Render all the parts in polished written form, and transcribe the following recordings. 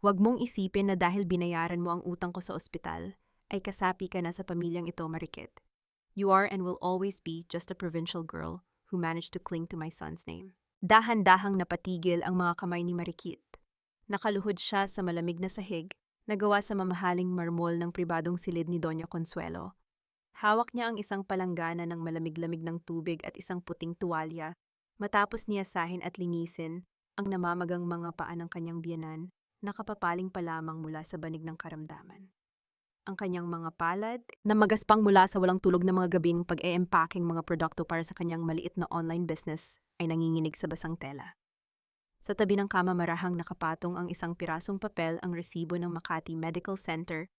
Huwag mong isipin na dahil binayaran mo ang utang ko sa ospital, ay kasapi ka na sa pamilyang ito, Marikit. You are and will always be just a provincial girl who managed to cling to my son's name. Dahan-dahang napatigil ang mga kamay ni Marikit. Nakaluhod siya sa malamig na sahig na gawa sa mamahaling marmol ng pribadong silid ni Doña Consuelo. Hawak niya ang isang palanggana ng malamig-lamig ng tubig at isang puting tuwalya matapos niyasahin at linisin ang namamagang mga paa ng kanyang biyenan na kapapaling pa lamang mula sa banig ng karamdaman. Ang kanyang mga palad na magaspang mula sa walang tulog na mga gabing pag-e-empaking mga produkto para sa kanyang maliit na online business ay nanginginig sa basang tela. Sa tabi ng kama marahang nakapatong ang isang pirasong papel ang resibo ng Makati Medical Center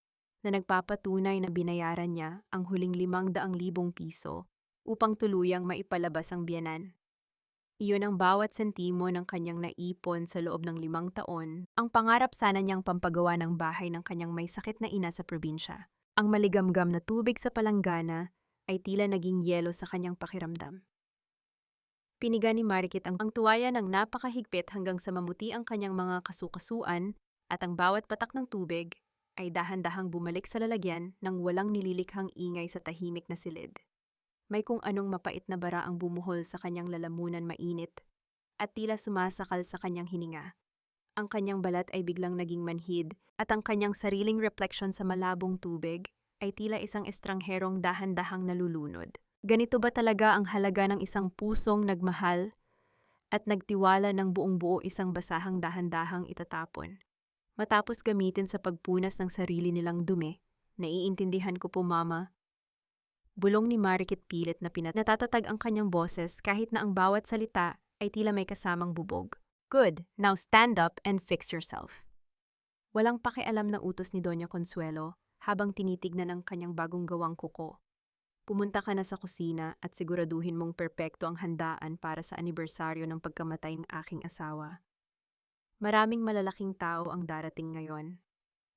na nagpapatunay na binayaran niya ang huling 500,000 piso upang tuluyang maipalabas ang biyenan. Iyon ang bawat sentimo ng kanyang naipon sa loob ng 5 taon, ang pangarap sana niyang pampagawa ng bahay ng kanyang may sakit na ina sa probinsya. Ang maligamgam na tubig sa palanggana ay tila naging yelo sa kanyang pakiramdam. Piniga ni Marikit ang tuwaya ng napakahigpit hanggang sa mamuti ang kanyang mga kasukasuan at ang bawat patak ng tubig ay dahan-dahang bumalik sa lalagyan nang walang nililikhang ingay sa tahimik na silid. May kung anong mapait na bara ang bumuhol sa kanyang lalamunan mainit at tila sumasakal sa kanyang hininga. Ang kanyang balat ay biglang naging manhid at ang kanyang sariling refleksyon sa malabong tubig ay tila isang estrangherong dahan-dahang nalulunod. Ganito ba talaga ang halaga ng isang pusong nagmahal at nagtiwala ng buong buo isang basahang dahan-dahang itatapon? Matapos gamitin sa pagpunas ng sarili nilang dumi, naiintindihan ko po, Mama. Bulong ni Marikit pilit na natatag ang kanyang boses kahit na ang bawat salita ay tila may kasamang bubog. Good, now stand up and fix yourself. Walang pakialam na utos ni Doña Consuelo habang tinitignan ang kanyang bagong gawang kuko. Pumunta ka na sa kusina at siguraduhin mong perpekto ang handaan para sa anibersaryo ng pagkamatay ng aking asawa. Maraming malalaking tao ang darating ngayon.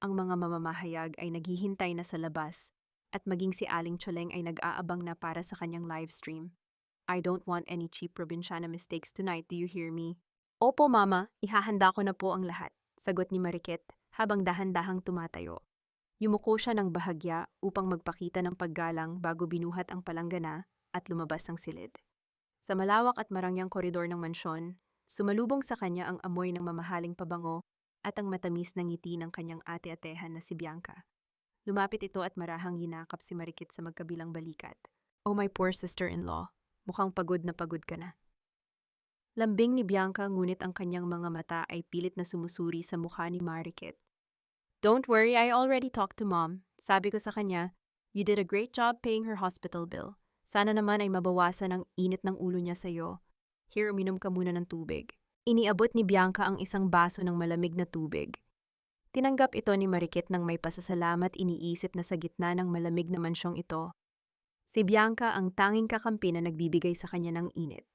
Ang mga mamamahayag ay naghihintay na sa labas at maging si Aling Choleng ay nag-aabang na para sa kanyang livestream. I don't want any cheap probinsyana mistakes tonight, do you hear me? Opo, Mama, ihahanda ko na po ang lahat, sagot ni Marikit habang dahan-dahang tumatayo. Yumuko siya ng bahagya upang magpakita ng paggalang bago binuhat ang palanggana at lumabas ng silid. Sa malawak at marangyang koridor ng mansyon, sumalubong sa kanya ang amoy ng mamahaling pabango at ang matamis na ngiti ng kanyang ate-atehan na si Bianca. Lumapit ito at marahang yinakap si Marikit sa magkabilang balikat. Oh my poor sister-in-law, mukhang pagod na pagod ka na. Lambing ni Bianca ngunit ang kanyang mga mata ay pilit na sumusuri sa mukha ni Marikit. Don't worry, I already talked to Mom. Sabi ko sa kanya, you did a great job paying her hospital bill. Sana naman ay mabawasan ang init ng ulo niya sa'yo. Here, uminom ka muna ng tubig. Iniabot ni Bianca ang isang baso ng malamig na tubig. Tinanggap ito ni Marikit nang may pasasalamat iniisip na sa gitna ng malamig na mansyong ito. Si Bianca ang tanging kakampi na nagbibigay sa kanya ng init.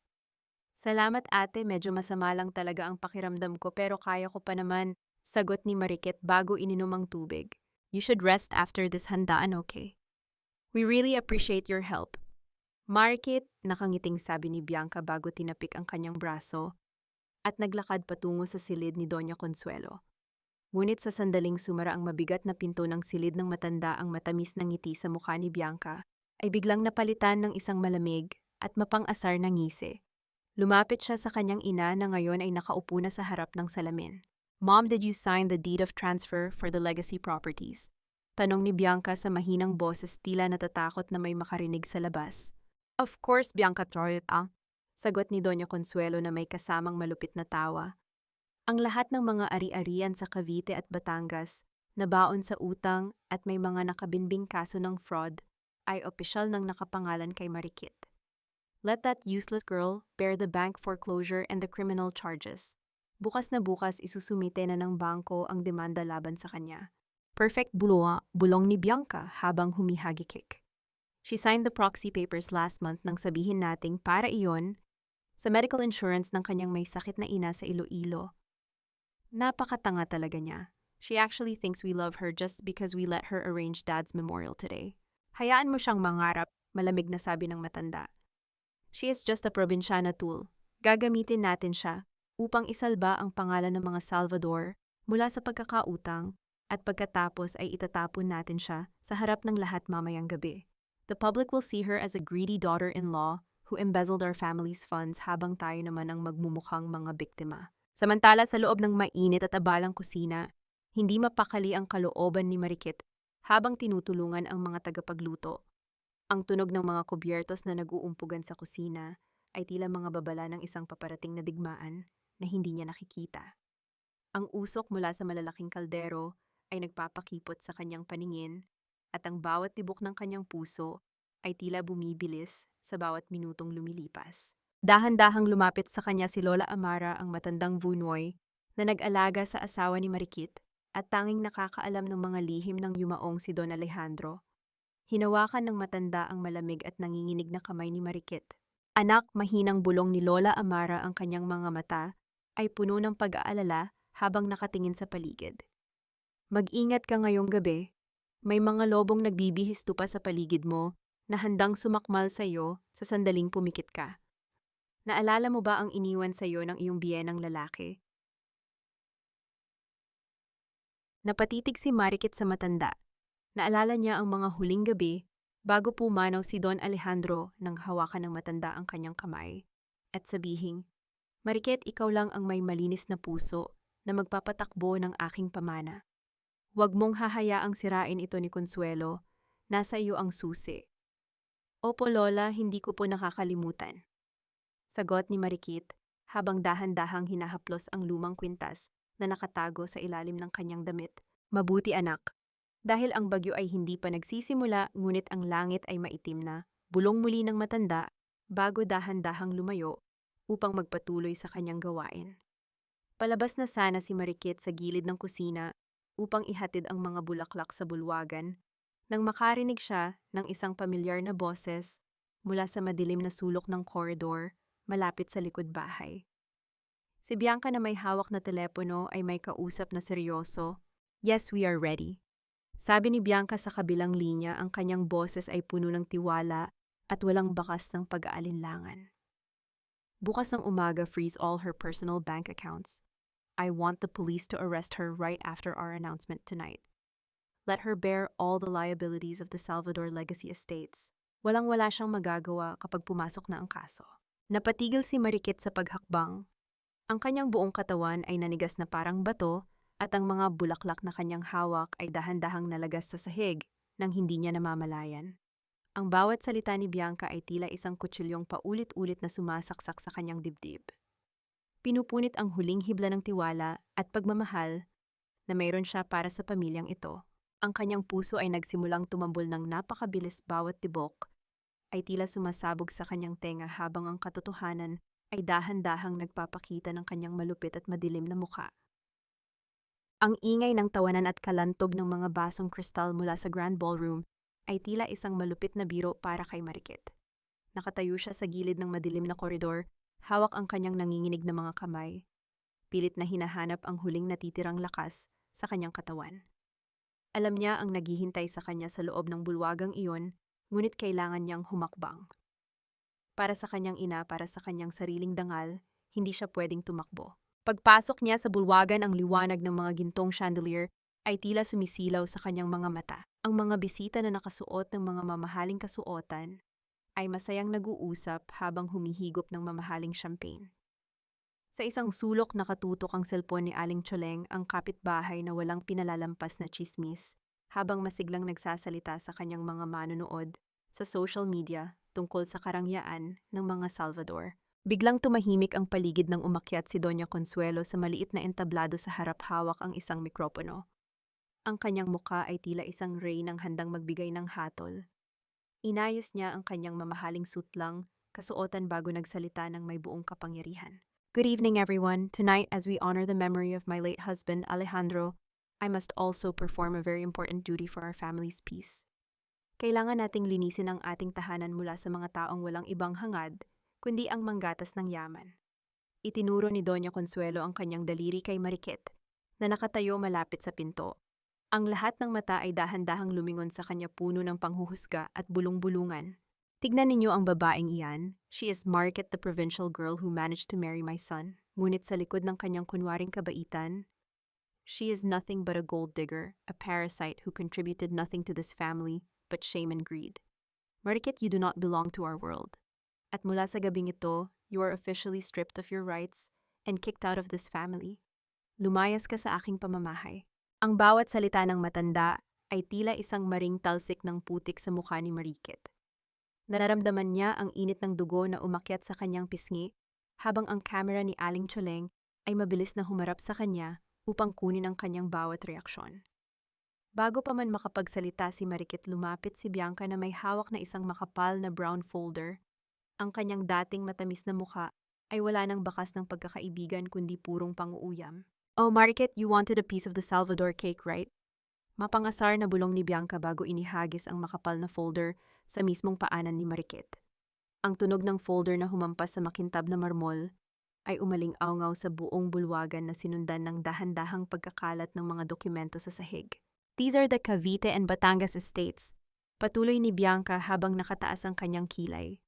Salamat ate, medyo masama lang talaga ang pakiramdam ko pero kaya ko pa naman, sagot ni Marikit bago ininom ang tubig. You should rest after this handaan, okay? We really appreciate your help. Marikit, nakangiting sabi ni Bianca bago tinapik ang kanyang braso at naglakad patungo sa silid ni Doña Consuelo. Ngunit sa sandaling sumara ang mabigat na pinto ng silid ng matanda ang matamis na ngiti sa mukha ni Bianca, ay biglang napalitan ng isang malamig at mapang-asar na ngisi. Lumapit siya sa kanyang ina na ngayon ay nakaupo na sa harap ng salamin. Mom, did you sign the deed of transfer for the legacy properties? Tanong ni Bianca sa mahinang boses tila natatakot na may makarinig sa labas. Of course, Bianca Troyeta, sagot ni Doña Consuelo na may kasamang malupit na tawa. Ang lahat ng mga ari-arian sa Cavite at Batangas, nabaon sa utang at may mga nakabinbing kaso ng fraud, ay opisyal nang nakapangalan kay Marikit. Let that useless girl bear the bank foreclosure and the criminal charges. Bukas na bukas isusumite na ng bangko ang demanda laban sa kanya. Perfect bulong ni Bianca habang humihagikik. She signed the proxy papers last month nang sabihin nating para iyon sa medical insurance ng kanyang may sakit na ina sa Iloilo. Napakatanga talaga niya. She actually thinks we love her just because we let her arrange Dad's memorial today. Hayaan mo siyang mangarap, malamig na sabi ng matanda. She is just a probinsyana tool. Gagamitin natin siya upang isalba ang pangalan ng mga Salvador mula sa pagkakautang, at pagkatapos ay itatapon natin siya sa harap ng lahat mamayang gabi. The public will see her as a greedy daughter-in-law who embezzled our family's funds habang tayo naman ang magmumukhang mga biktima. Samantala sa loob ng mainit at abalang kusina, hindi mapakali ang kalooban ni Marikit habang tinutulungan ang mga tagapagluto. Ang tunog ng mga kubyertos na nag-uumpugan sa kusina ay tila mga babala ng isang paparating na digmaan na hindi niya nakikita. Ang usok mula sa malalaking kaldero ay nagpapakipot sa kanyang paningin at ang bawat tibok ng kanyang puso ay tila bumibilis sa bawat minutong lumilipas. Dahan-dahang lumapit sa kanya si Lola Amara, ang matandang Vunoy na nag-alaga sa asawa ni Marikit at tanging nakakaalam ng mga lihim ng yumaong si Don Alejandro. Hinawakan ng matanda ang malamig at nanginginig na kamay ni Marikit. Anak, mahinang bulong ni Lola Amara, ang kanyang mga mata ay puno ng pag-aalala habang nakatingin sa paligid. Mag-ingat ka ngayong gabi. May mga lobong nagbibihisto pa sa paligid mo na handang sumakmal sa iyo sa sandaling pumikit ka. Naalala mo ba ang iniwan sa iyo ng iyong biyenang lalaki? Napatitig si Marikit sa matanda. Naalala niya ang mga huling gabi bago pumanaw si Don Alejandro nang hawakan ng matanda ang kanyang kamay at sabihing, "Marikit, ikaw lang ang may malinis na puso na magpapatakbo ng aking pamana. Huwag mong hahayaang sirain ito ni Consuelo. Nasa iyo ang susi." "Opo, Lola, hindi ko po nakakalimutan," sagot ni Marikit habang dahan-dahang hinahaplos ang lumang kwintas na nakatago sa ilalim ng kanyang damit. "Mabuti, anak. Dahil ang bagyo ay hindi pa nagsisimula ngunit ang langit ay maitim na," bulong muli ng matanda bago dahan-dahang lumayo upang magpatuloy sa kanyang gawain. Palabas na sana si Marikit sa gilid ng kusina upang ihatid ang mga bulaklak sa bulwagan nang makarinig siya ng isang pamilyar na boses mula sa madilim na sulok ng koridor malapit sa likod bahay. Si Bianca na may hawak na telepono ay may kausap na seryoso. "Yes, we are ready." Sabi ni Bianca sa kabilang linya, ang kanyang boses ay puno ng tiwala at walang bakas ng pag-aalinlangan. "Bukas ng umaga, freeze all her personal bank accounts. I want the police to arrest her right after our announcement tonight. Let her bear all the liabilities of the Salvador Legacy Estates." Walang-wala siyang magagawa kapag pumasok na ang kaso. Napatigil si Marikit sa paghakbang. Ang kanyang buong katawan ay nanigas na parang bato at ang mga bulaklak na kanyang hawak ay dahan-dahang nalagas sa sahig nang hindi niya namamalayan. Ang bawat salita ni Bianca ay tila isang kutsilyong paulit-ulit na sumasaksak sa kanyang dibdib. Pinupunit ang huling hibla ng tiwala at pagmamahal na mayroon siya para sa pamilyang ito. Ang kanyang puso ay nagsimulang tumambol ng napakabilis, bawat tibok ay tila sumasabog sa kanyang tenga habang ang katotohanan ay dahan-dahang nagpapakita ng kanyang malupit at madilim na mukha. Ang ingay ng tawanan at kalantog ng mga basong kristal mula sa Grand Ballroom ay tila isang malupit na biro para kay Marikit. Nakatayo siya sa gilid ng madilim na koridor, hawak ang kanyang nanginginig na mga kamay. Pilit na hinahanap ang huling natitirang lakas sa kanyang katawan. Alam niya ang naghihintay sa kanya sa loob ng bulwagang iyon, ngunit kailangan niyang humakbang. Para sa kanyang ina, para sa kanyang sariling dangal, hindi siya pwedeng tumakbo. Pagpasok niya sa bulwagan, ang liwanag ng mga gintong chandelier ay tila sumisilaw sa kanyang mga mata. Ang mga bisita na nakasuot ng mga mamahaling kasuotan ay masayang nag-uusap habang humihigop ng mamahaling champagne. Sa isang sulok nakatutok ang selpon ni Aling Choleng, ang kapitbahay na walang pinalalampas na tsismis, habang masiglang nagsasalita sa kanyang mga manonood sa social media tungkol sa karangyaan ng mga Salvador. Biglang tumahimik ang paligid nang umakyat si Doña Consuelo sa maliit na entablado sa harap, hawak ang isang mikropono. Ang kanyang muka ay tila isang rey ng handang magbigay ng hatol. Inayos niya ang kanyang mamahaling sutlang, kasuotan bago nagsalita ng may buong kapangyarihan. "Good evening, everyone. Tonight, as we honor the memory of my late husband, Alejandro, I must also perform a very important duty for our family's peace. Kailangan nating linisin ang ating tahanan mula sa mga taong walang ibang hangad, kundi ang manggatas ng yaman." Itinuro ni Doña Consuelo ang kanyang daliri kay Marikit, na nakatayo malapit sa pinto. Ang lahat ng mata ay dahan-dahang lumingon sa kanya, puno ng panghuhusga at bulong-bulungan. "Tignan ninyo ang babaeng iyan. She is Marikit, the provincial girl who managed to marry my son." Ngunit sa likod ng kanyang kunwaring kabaitan, She is nothing but a gold digger, a parasite who contributed nothing to this family but shame and greed. Marikit, you do not belong to our world. At mula sa gabing ito, you are officially stripped of your rights and kicked out of this family. Lumayas ka sa aking pamamahay. Ang bawat salita ng matanda ay tila isang maring talsik ng putik sa mukha ni Marikit. Nararamdaman niya ang init ng dugo na umakyat sa kanyang pisngi habang ang kamera ni Aling Choleng ay mabilis na humarap sa kanya upang kunin ang kanyang bawat reaksyon. Bago pa man makapagsalita si Marikit, lumapit si Bianca na may hawak na isang makapal na brown folder. Ang kanyang dating matamis na mukha ay wala nang bakas ng pagkakaibigan kundi purong panguuyam. Oh, Marikit, you wanted a piece of the Salvador cake, right? Mapangasar na bulong ni Bianca bago inihagis ang makapal na folder sa mismong paanan ni Marikit. Ang tunog ng folder na humampas sa makintab na marmol ay umaling-awngaw sa buong bulwagan na sinundan ng dahan-dahang pagkakalat ng mga dokumento sa sahig. These are the Cavite and Batangas estates. Patuloy ni Bianca habang nakataas ang kanyang kilay.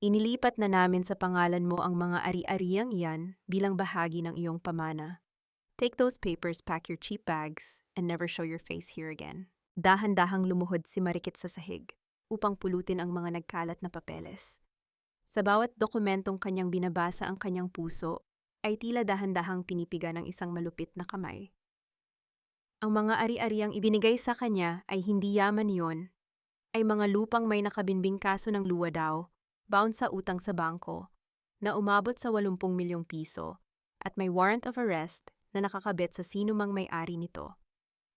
Inilipat na namin sa pangalan mo ang mga ari-ariang iyan bilang bahagi ng iyong pamana. Take those papers, pack your cheap bags, and never show your face here again. Dahan-dahang lumuhod si Marikit sa sahig upang pulutin ang mga nagkalat na papeles. Sa bawat dokumentong kanyang binabasa ang kanyang puso ay tila dahan-dahang pinipiga ng isang malupit na kamay. Ang mga ari-ariang ibinigay sa kanya ay hindi yaman yon, ay mga lupang may nakabinbing kaso ng luwa daw, bound sa utang sa bangko, na umabot sa 80 milyong piso, at may warrant of arrest na nakakabit sa sino mang may-ari nito.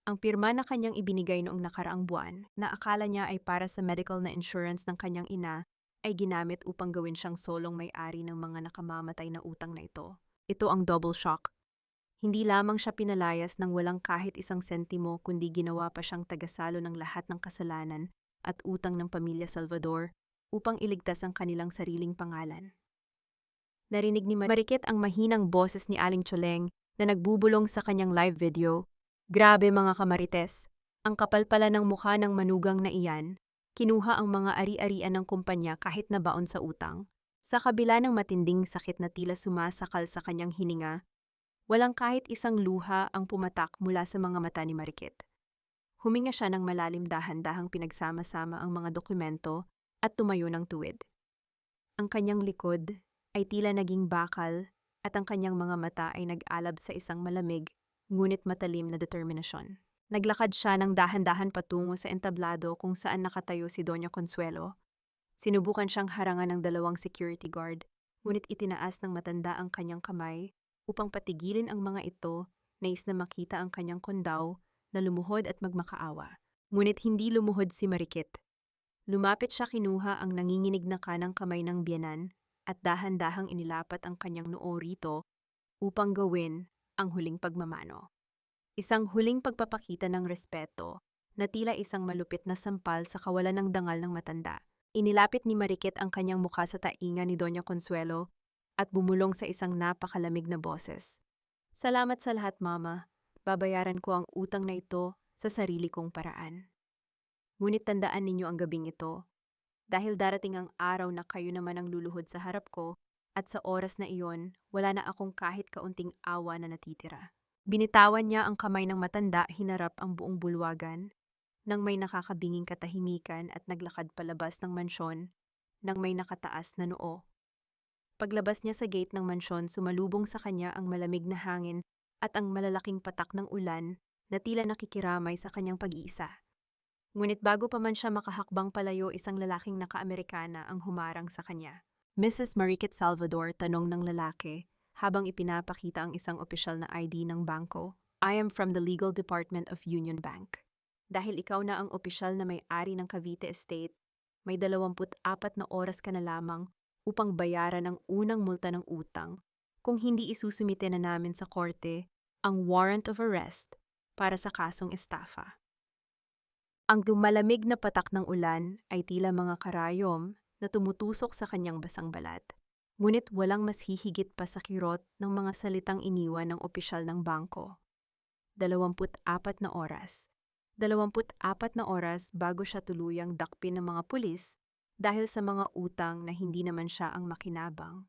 Ang pirma na kanyang ibinigay noong nakaraang buwan na akala niya ay para sa medical na insurance ng kanyang ina ay ginamit upang gawin siyang solong may-ari ng mga nakamamatay na utang na ito. Ito ang double shock. Hindi lamang siya pinalayas ng walang kahit isang sentimo kundi ginawa pa siyang tagasalo ng lahat ng kasalanan at utang ng pamilya Salvador upang iligtas ang kanilang sariling pangalan. Narinig ni Marikit ang mahinang boses ni Aling Choleng na nagbubulong sa kanyang live video. Grabe mga kamarites, ang kapal pala ng mukha ng manugang na iyan, kinuha ang mga ari-arian ng kumpanya kahit na baon sa utang. Sa kabila ng matinding sakit na tila sumasakal sa kanyang hininga, walang kahit isang luha ang pumatak mula sa mga mata ni Marikit. Huminga siya ng malalim, dahan-dahang pinagsama-sama ang mga dokumento at tumayo ng tuwid. Ang kanyang likod ay tila naging bakal at ang kanyang mga mata ay nag-alab sa isang malamig, ngunit matalim na determinasyon. Naglakad siya ng dahan-dahan patungo sa entablado kung saan nakatayo si Doña Consuelo. Sinubukan siyang harangan ng 2 security guard, ngunit itinaas ng matanda ang kanyang kamay upang patigilin ang mga ito, nais na makita ang kanyang kondaw na lumuhod at magmakaawa. Ngunit hindi lumuhod si Marikit. Lumapit siya, kinuha ang nanginginig na kanang kamay ng biyenan at dahan-dahang inilapat ang kanyang noo rito upang gawin ang huling pagmamano. Isang huling pagpapakita ng respeto na tila isang malupit na sampal sa kawalan ng dangal ng matanda. Inilapit ni Marikit ang kanyang mukha sa tainga ni Doña Consuelo at bumulong sa isang napakalamig na boses. Salamat sa lahat, Mama. Babayaran ko ang utang na ito sa sarili kong paraan. Ngunit tandaan ninyo ang gabing ito, dahil darating ang araw na kayo naman ang luluhod sa harap ko, at sa oras na iyon, wala na akong kahit kaunting awa na natitira. Binitawan niya ang kamay ng matanda, hinarap ang buong bulwagan, nang may nakakabinging katahimikan at naglakad palabas ng mansyon, nang may nakataas na noo. Paglabas niya sa gate ng mansyon, sumalubong sa kanya ang malamig na hangin at ang malalaking patak ng ulan na tila nakikiramay sa kanyang pag-iisa. Ngunit bago pa man siya makahakbang palayo, isang lalaking naka-Amerikana ang humarang sa kanya. Mrs. Marikit Salvador, tanong ng lalaki, habang ipinapakita ang isang opisyal na ID ng bangko. I am from the legal department of Union Bank. Dahil ikaw na ang opisyal na may-ari ng Cavite Estate, may 24 na oras ka na lamang upang bayaran ang unang multa ng utang. Kung hindi isusumite na namin sa korte ang warrant of arrest para sa kasong estafa. Ang malamig na patak ng ulan ay tila mga karayom na tumutusok sa kanyang basang balat. Ngunit walang mas hihigit pa sa kirot ng mga salitang iniwan ng opisyal ng bangko. 24 na oras. 24 na oras bago siya tuluyang dakpin ng mga pulis dahil sa mga utang na hindi naman siya ang makinabang.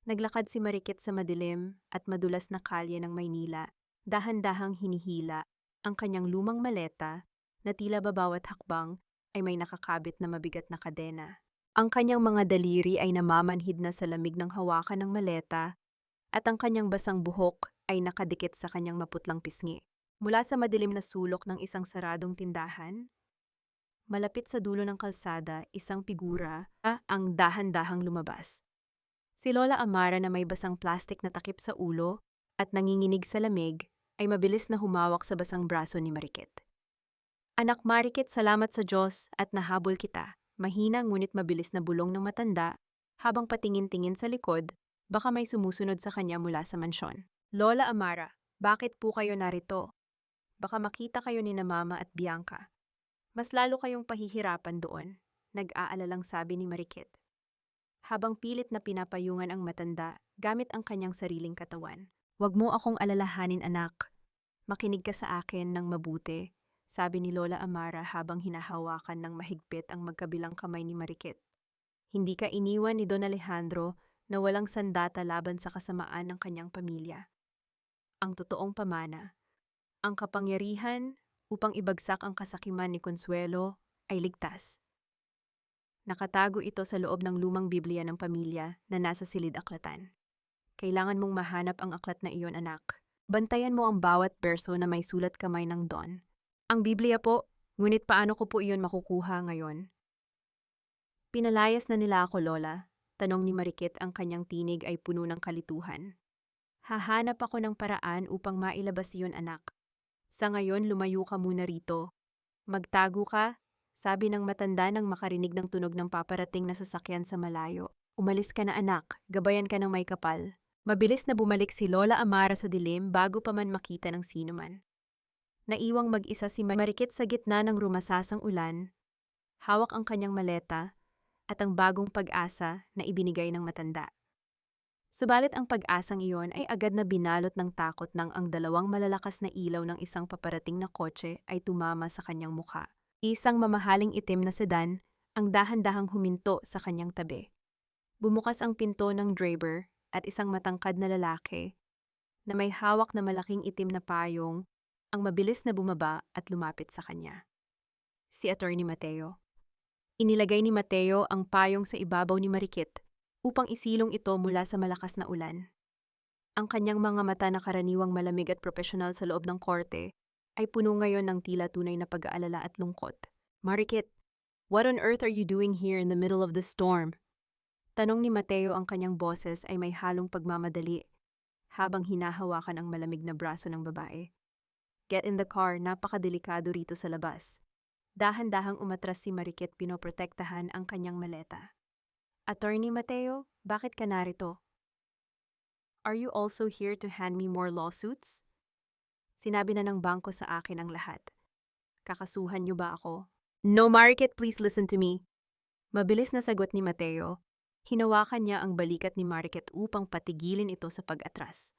Naglakad si Marikit sa madilim at madulas na kalye ng Maynila Dahan-dahang hinihila ang kanyang lumang maleta na tila ba bawat hakbang ay may nakakabit na mabigat na kadena. Ang kanyang mga daliri ay namamanhid na sa lamig ng hawakan ng maleta at ang kanyang basang buhok ay nakadikit sa kanyang maputlang pisngi. Mula sa madilim na sulok ng isang saradong tindahan, malapit sa dulo ng kalsada, isang figura ang dahan-dahang lumabas. Si Lola Amara na may basang plastik na takip sa ulo at nanginginig sa lamig ay mabilis na humawak sa basang braso ni Marikit. Anak Marikit, salamat sa Diyos at nahabol kita. Mahina ngunit mabilis na bulong ng matanda habang patingin-tingin sa likod, baka may sumusunod sa kanya mula sa mansyon. Lola Amara, bakit po kayo narito? Baka makita kayo ni na Mama at Bianca. Mas lalo kayong pahihirapan doon, nag-aalalang sabi ni Marikit. Habang pilit na pinapayungan ang matanda gamit ang kanyang sariling katawan. Huwag mo akong alalahanin, anak. Makinig ka sa akin ng mabuti, sabi ni Lola Amara habang hinahawakan ng mahigpit ang magkabilang kamay ni Marikit. Hindi ka iniwan ni Don Alejandro na walang sandata laban sa kasamaan ng kanyang pamilya. Ang totoong pamana, ang kapangyarihan upang ibagsak ang kasakiman ni Consuelo ay ligtas. Nakatago ito sa loob ng lumang Biblia ng pamilya na nasa silid-aklatan. Kailangan mong mahanap ang aklat na iyon, anak. Bantayan mo ang bawat berso na may sulat kamay ng Don. Ang Biblia po, ngunit paano ko po iyon makukuha ngayon? Pinalayas na nila ako, Lola. Tanong ni Marikit, ang kanyang tinig ay puno ng kalituhan. Hahanap ako ng paraan upang mailabas iyon, anak. Sa ngayon, lumayo ka muna rito. Magtago ka, sabi ng matanda nang makarinig ng tunog ng paparating na sasakyan sa malayo. Umalis ka na, anak, gabayan ka ng may kapal. Mabilis na bumalik si Lola Amara sa dilim bago pa man makita ng sinuman. Naiwang mag-isa si Marikit sa gitna ng rumasasang ulan, hawak ang kanyang maleta at ang bagong pag-asa na ibinigay ng matanda. Subalit ang pag-asang iyon ay agad na binalot ng takot nang ang dalawang malalakas na ilaw ng isang paparating na kotse ay tumama sa kanyang mukha. Isang mamahaling itim na sedan ang dahan-dahang huminto sa kanyang tabi. Bumukas ang pinto ng driver at isang matangkad na lalaki na may hawak na malaking itim na payong ang mabilis na bumaba at lumapit sa kanya. Si Attorney Mateo. Inilagay ni Mateo ang payong sa ibabaw ni Marikit upang isilong ito mula sa malakas na ulan. Ang kanyang mga mata na karaniwang malamig at profesional sa loob ng korte ay puno ngayon ng tila tunay na pag-aalala at lungkot. Marikit, what on earth are you doing here in the middle of the storm? Tanong ni Mateo, ang kanyang boses ay may halong pagmamadali habang hinahawakan ang malamig na braso ng babae. Get in the car, napakadelikado rito sa labas. Dahan-dahang umatras si Marikit, pinoprotektahan ang kanyang maleta. Attorney Mateo, bakit ka narito? Are you also here to hand me more lawsuits? Sinabi na ng bangko sa akin ang lahat. Kakasuhan niyo ba ako? No, Marikit, please listen to me. Mabilis na sagot ni Mateo. Hinawakan niya ang balikat ni Marikit upang patigilin ito sa pag-atras.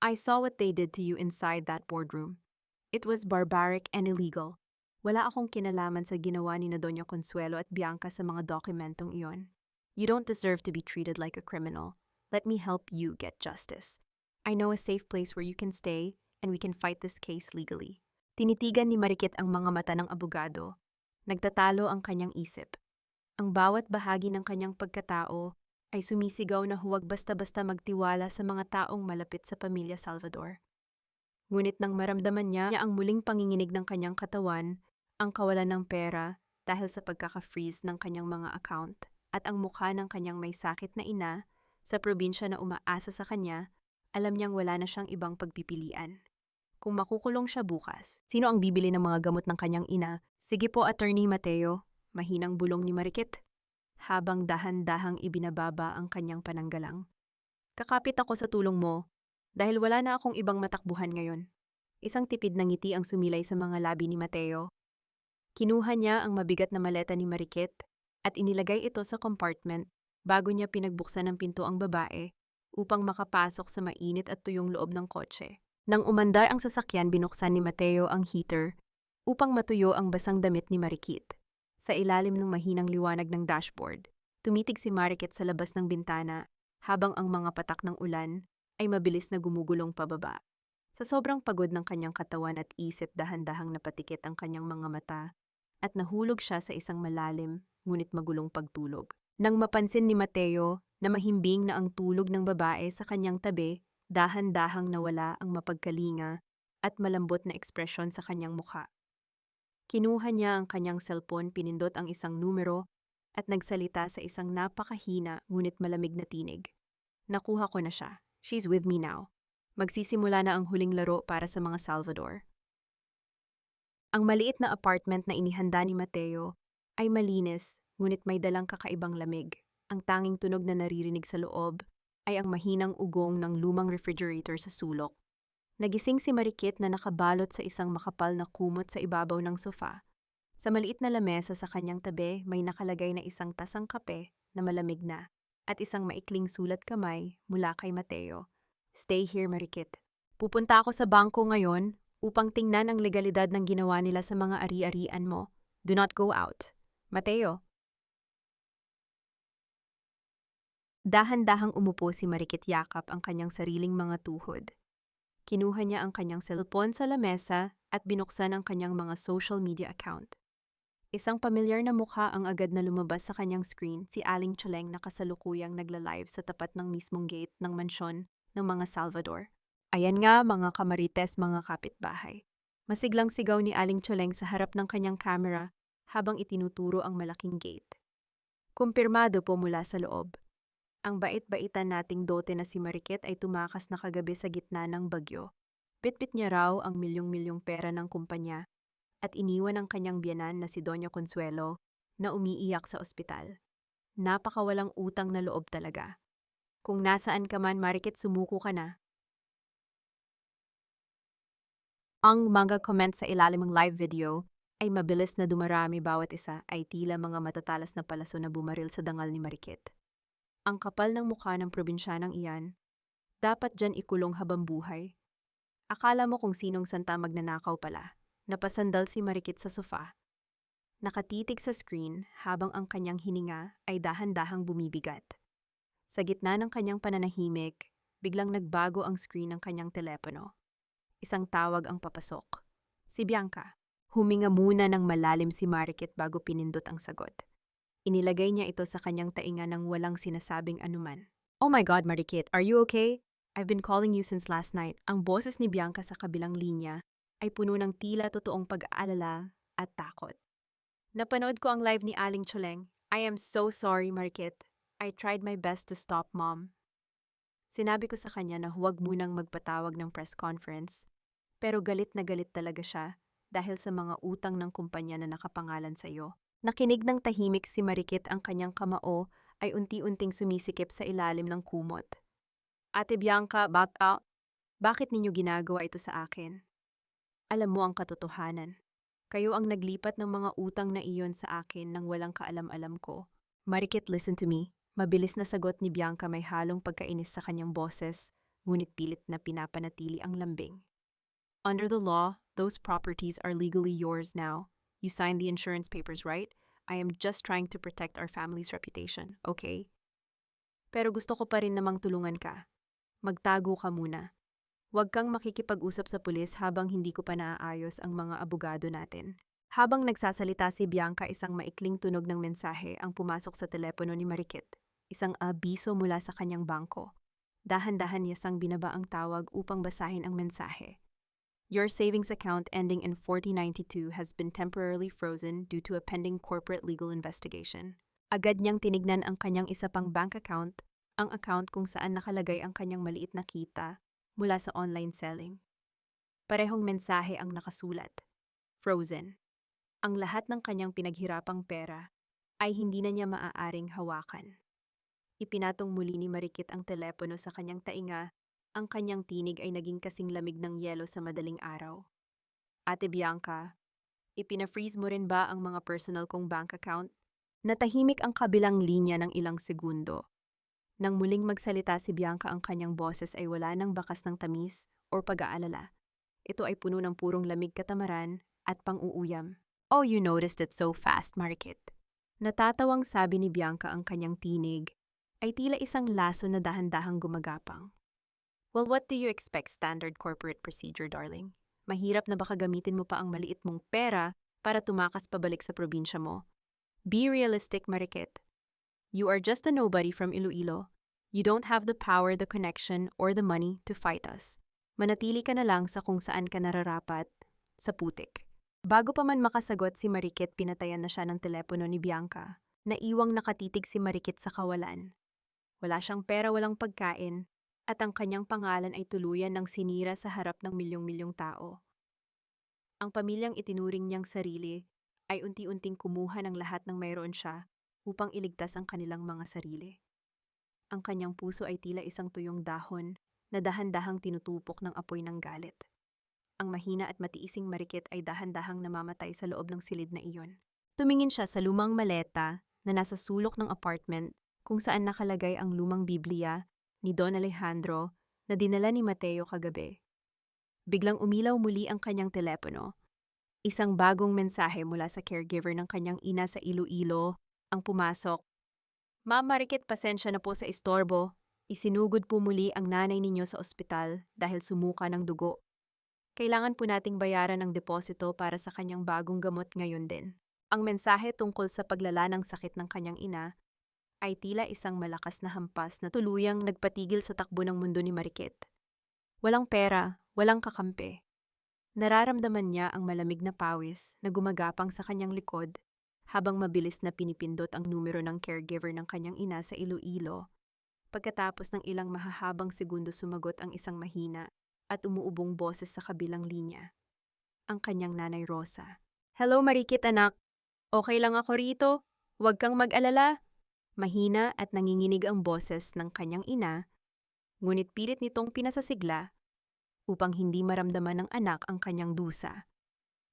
I saw what they did to you inside that boardroom. It was barbaric and illegal. Wala akong kinalaman sa ginawa ni na Doña Consuelo at Bianca sa mga dokumentong iyon. You don't deserve to be treated like a criminal. Let me help you get justice. I know a safe place where you can stay and we can fight this case legally. Tinitigan ni Marikit ang mga mata ng abogado. Nagtatalo ang kanyang isip. Ang bawat bahagi ng kanyang pagkatao ay sumisigaw na huwag basta-basta magtiwala sa mga taong malapit sa pamilya Salvador. Ngunit nang maramdaman niya ang muling panginginig ng kanyang katawan, ang kawalan ng pera dahil sa pagkaka-freeze ng kanyang mga account at ang mukha ng kanyang may sakit na ina sa probinsya na umaasa sa kanya, alam niyang wala na siyang ibang pagpipilian. Kung makukulong siya bukas, sino ang bibili ng mga gamot ng kanyang ina? Sige po, Attorney Mateo. Mahinang bulong ni Marikit, habang dahan-dahang ibinababa ang kanyang pananggalang. Kakapit ako sa tulong mo, dahil wala na akong ibang matakbuhan ngayon. Isang tipid na ngiti ang sumilay sa mga labi ni Mateo. Kinuha niya ang mabigat na maleta ni Marikit at inilagay ito sa compartment bago niya pinagbuksan ng pinto ang babae upang makapasok sa mainit at tuyong loob ng kotse. Nang umandar ang sasakyan, binuksan ni Mateo ang heater upang matuyo ang basang damit ni Marikit. Sa ilalim ng mahinang liwanag ng dashboard, tumitig si Marikit sa labas ng bintana habang ang mga patak ng ulan ay mabilis na gumugulong pababa. Sa sobrang pagod ng kanyang katawan at isip, dahan-dahang napatikit ang kanyang mga mata at nahulog siya sa isang malalim ngunit magulong pagtulog. Nang mapansin ni Mateo na mahimbing na ang tulog ng babae sa kanyang tabi, dahan-dahang nawala ang mapagkalinga at malambot na ekspresyon sa kanyang mukha. Kinuha niya ang kanyang cellphone, pinindot ang isang numero at nagsalita sa isang napakahina ngunit malamig na tinig. Nakuha ko na siya. She's with me now. Magsisimula na ang huling laro para sa mga Salvador. Ang maliit na apartment na inihanda ni Mateo ay malinis ngunit may dalang kakaibang lamig. Ang tanging tunog na naririnig sa loob ay ang mahinang ugong ng lumang refrigerator sa sulok. Nagising si Marikit na nakabalot sa isang makapal na kumot sa ibabaw ng sofa. Sa maliit na lamesa sa kanyang tabi may nakalagay na isang tasang kape na malamig na at isang maikling sulat kamay mula kay Mateo. Stay here, Marikit. Pupunta ako sa bangko ngayon upang tingnan ang legalidad ng ginawa nila sa mga ari-arian mo. Do not go out. Mateo. Dahan-dahang umupo si Marikit, yakap ang kanyang sariling mga tuhod. Kinuha niya ang kanyang cellphone sa lamesa at binuksan ang kanyang mga social media account. Isang pamilyar na mukha ang agad na lumabas sa kanyang screen, si Aling Choleng na kasalukuyang nagla-live sa tapat ng mismong gate ng mansyon ng mga Salvador. Ayan nga mga kamarites, mga kapitbahay. Masiglang sigaw ni Aling Choleng sa harap ng kanyang camera habang itinuturo ang malaking gate. Kumpirmado po mula sa loob. Ang bait-baitan nating dote na si Marikit ay tumakas na kagabi sa gitna ng bagyo. Bitbit niya raw ang milyong-milyong pera ng kumpanya at iniwan ang kanyang biyanan na si Doña Consuelo na umiiyak sa ospital. Napakawalang utang na loob talaga. Kung nasaan ka man, Marikit, sumuko ka na. Ang mga comments sa ilalim ng live video ay mabilis na dumarami, bawat isa ay tila mga matatalas na palaso na bumaril sa dangal ni Marikit. Ang kapal ng mukha ng probinsyanang iyan, dapat dyan ikulong habang buhay. Akala mo kung sinong santa magnanakaw pala. Napasandal si Marikit sa sofa. Nakatitig sa screen habang ang kanyang hininga ay dahan-dahang bumibigat. Sa gitna ng kanyang pananahimik, biglang nagbago ang screen ng kanyang telepono. Isang tawag ang papasok. Si Bianca. Huminga muna ng malalim si Marikit bago pinindot ang sagot. Inilagay niya ito sa kanyang tainga ng walang sinasabing anuman. Oh my God, Marikit, are you okay? I've been calling you since last night. Ang boses ni Bianca sa kabilang linya ay puno ng tila totoong pag-aalala at takot. Napanood ko ang live ni Aling Choleng. I am so sorry, Marikit. I tried my best to stop Mom. Sinabi ko sa kanya na huwag munang magpatawag ng press conference, pero galit na galit talaga siya dahil sa mga utang ng kumpanya na nakapangalan sa iyo. Nakinig ng tahimik si Marikit, ang kanyang kamao ay unti-unting sumisikip sa ilalim ng kumot. Ate Bianca, bakit ninyo ginagawa ito sa akin? Alam mo ang katotohanan. Kayo ang naglipat ng mga utang na iyon sa akin nang walang kaalam-alam ko. Marikit, listen to me. Mabilis na sagot ni Bianca, may halong pagkainis sa kanyang boses, ngunit pilit na pinapanatili ang lambing. Under the law, those properties are legally yours now. You signed the insurance papers, right? I am just trying to protect our family's reputation, okay? Pero gusto ko pa rin namang tulungan ka. Magtago ka muna. Huwag kang makikipag-usap sa pulis habang hindi ko pa naaayos ang mga abogado natin. Habang nagsasalita si Bianca, isang maikling tunog ng mensahe ang pumasok sa telepono ni Marikit. Isang abiso mula sa kanyang bangko. Dahan-dahan niya sang binaba ang tawag upang basahin ang mensahe. Your savings account ending in 4092 has been temporarily frozen due to a pending corporate legal investigation. Agad niyang tinignan ang kanyang isa pang bank account, ang account kung saan nakalagay ang kanyang maliit na kita mula sa online selling. Parehong mensahe ang nakasulat. Frozen. Ang lahat ng kanyang pinaghirapang pera ay hindi na niya maaaring hawakan. Ipinatong muli ni Marikit ang telepono sa kanyang tainga. Ang kanyang tinig ay naging kasing lamig ng yelo sa madaling araw. Ate Bianca, ipina-freeze mo rin ba ang mga personal kong bank account? Natahimik ang kabilang linya ng ilang segundo. Nang muling magsalita si Bianca, ang kanyang boses ay wala ng bakas ng tamis o pag-aalala. Ito ay puno ng purong lamig, katamaran at pang-uuyam. Oh, you noticed it so fast, Marikit. Natatawang sabi ni Bianca, ang kanyang tinig ay tila isang laso na dahan-dahang gumagapang. Well, what do you expect, standard corporate procedure, darling? Mahirap na baka gamitin mo pa ang maliit mong pera para tumakas pabalik sa probinsya mo. Be realistic, Marikit. You are just a nobody from Iloilo. You don't have the power, the connection, or the money to fight us. Manatili ka na lang sa kung saan ka nararapat, sa putik. Bago pa man makasagot si Marikit, pinatayan na siya ng telepono ni Bianca. Naiwang nakatitig si Marikit sa kawalan. Wala siyang pera, walang pagkain, at ang kanyang pangalan ay tuluyan ng sinira sa harap ng milyong-milyong tao. Ang pamilyang itinuring niyang sarili ay unti-unting kumuha ng lahat ng mayroon siya upang iligtas ang kanilang mga sarili. Ang kanyang puso ay tila isang tuyong dahon na dahan-dahang tinutupok ng apoy ng galit. Ang mahina at matiising Marikit ay dahan-dahang namamatay sa loob ng silid na iyon. Tumingin siya sa lumang maleta na nasa sulok ng apartment kung saan nakalagay ang lumang Biblia ni Don Alejandro na dinala ni Mateo kagabi. Biglang umilaw muli ang kanyang telepono. Isang bagong mensahe mula sa caregiver ng kanyang ina sa Iloilo ang pumasok. Ma'am Marikit, pasensya na po sa istorbo. Isinugod po muli ang nanay ninyo sa ospital dahil sumuka ng dugo. Kailangan po nating bayaran ang deposito para sa kanyang bagong gamot ngayon din. Ang mensahe tungkol sa paglala ng sakit ng kanyang ina ay tila isang malakas na hampas na tuluyang nagpatigil sa takbo ng mundo ni Marikit. Walang pera, walang kakampi. Nararamdaman niya ang malamig na pawis na gumagapang sa kanyang likod habang mabilis na pinipindot ang numero ng caregiver ng kanyang ina sa Iloilo. Pagkatapos ng ilang mahahabang segundo, sumagot ang isang mahina at umuubong boses sa kabilang linya. Ang kanyang nanay Rosa. Hello Marikit, anak. Okay lang ako rito. Huwag kang mag-alala. Mahina at nanginginig ang boses ng kanyang ina, ngunit pilit nitong pinasasigla upang hindi maramdaman ng anak ang kanyang dusa.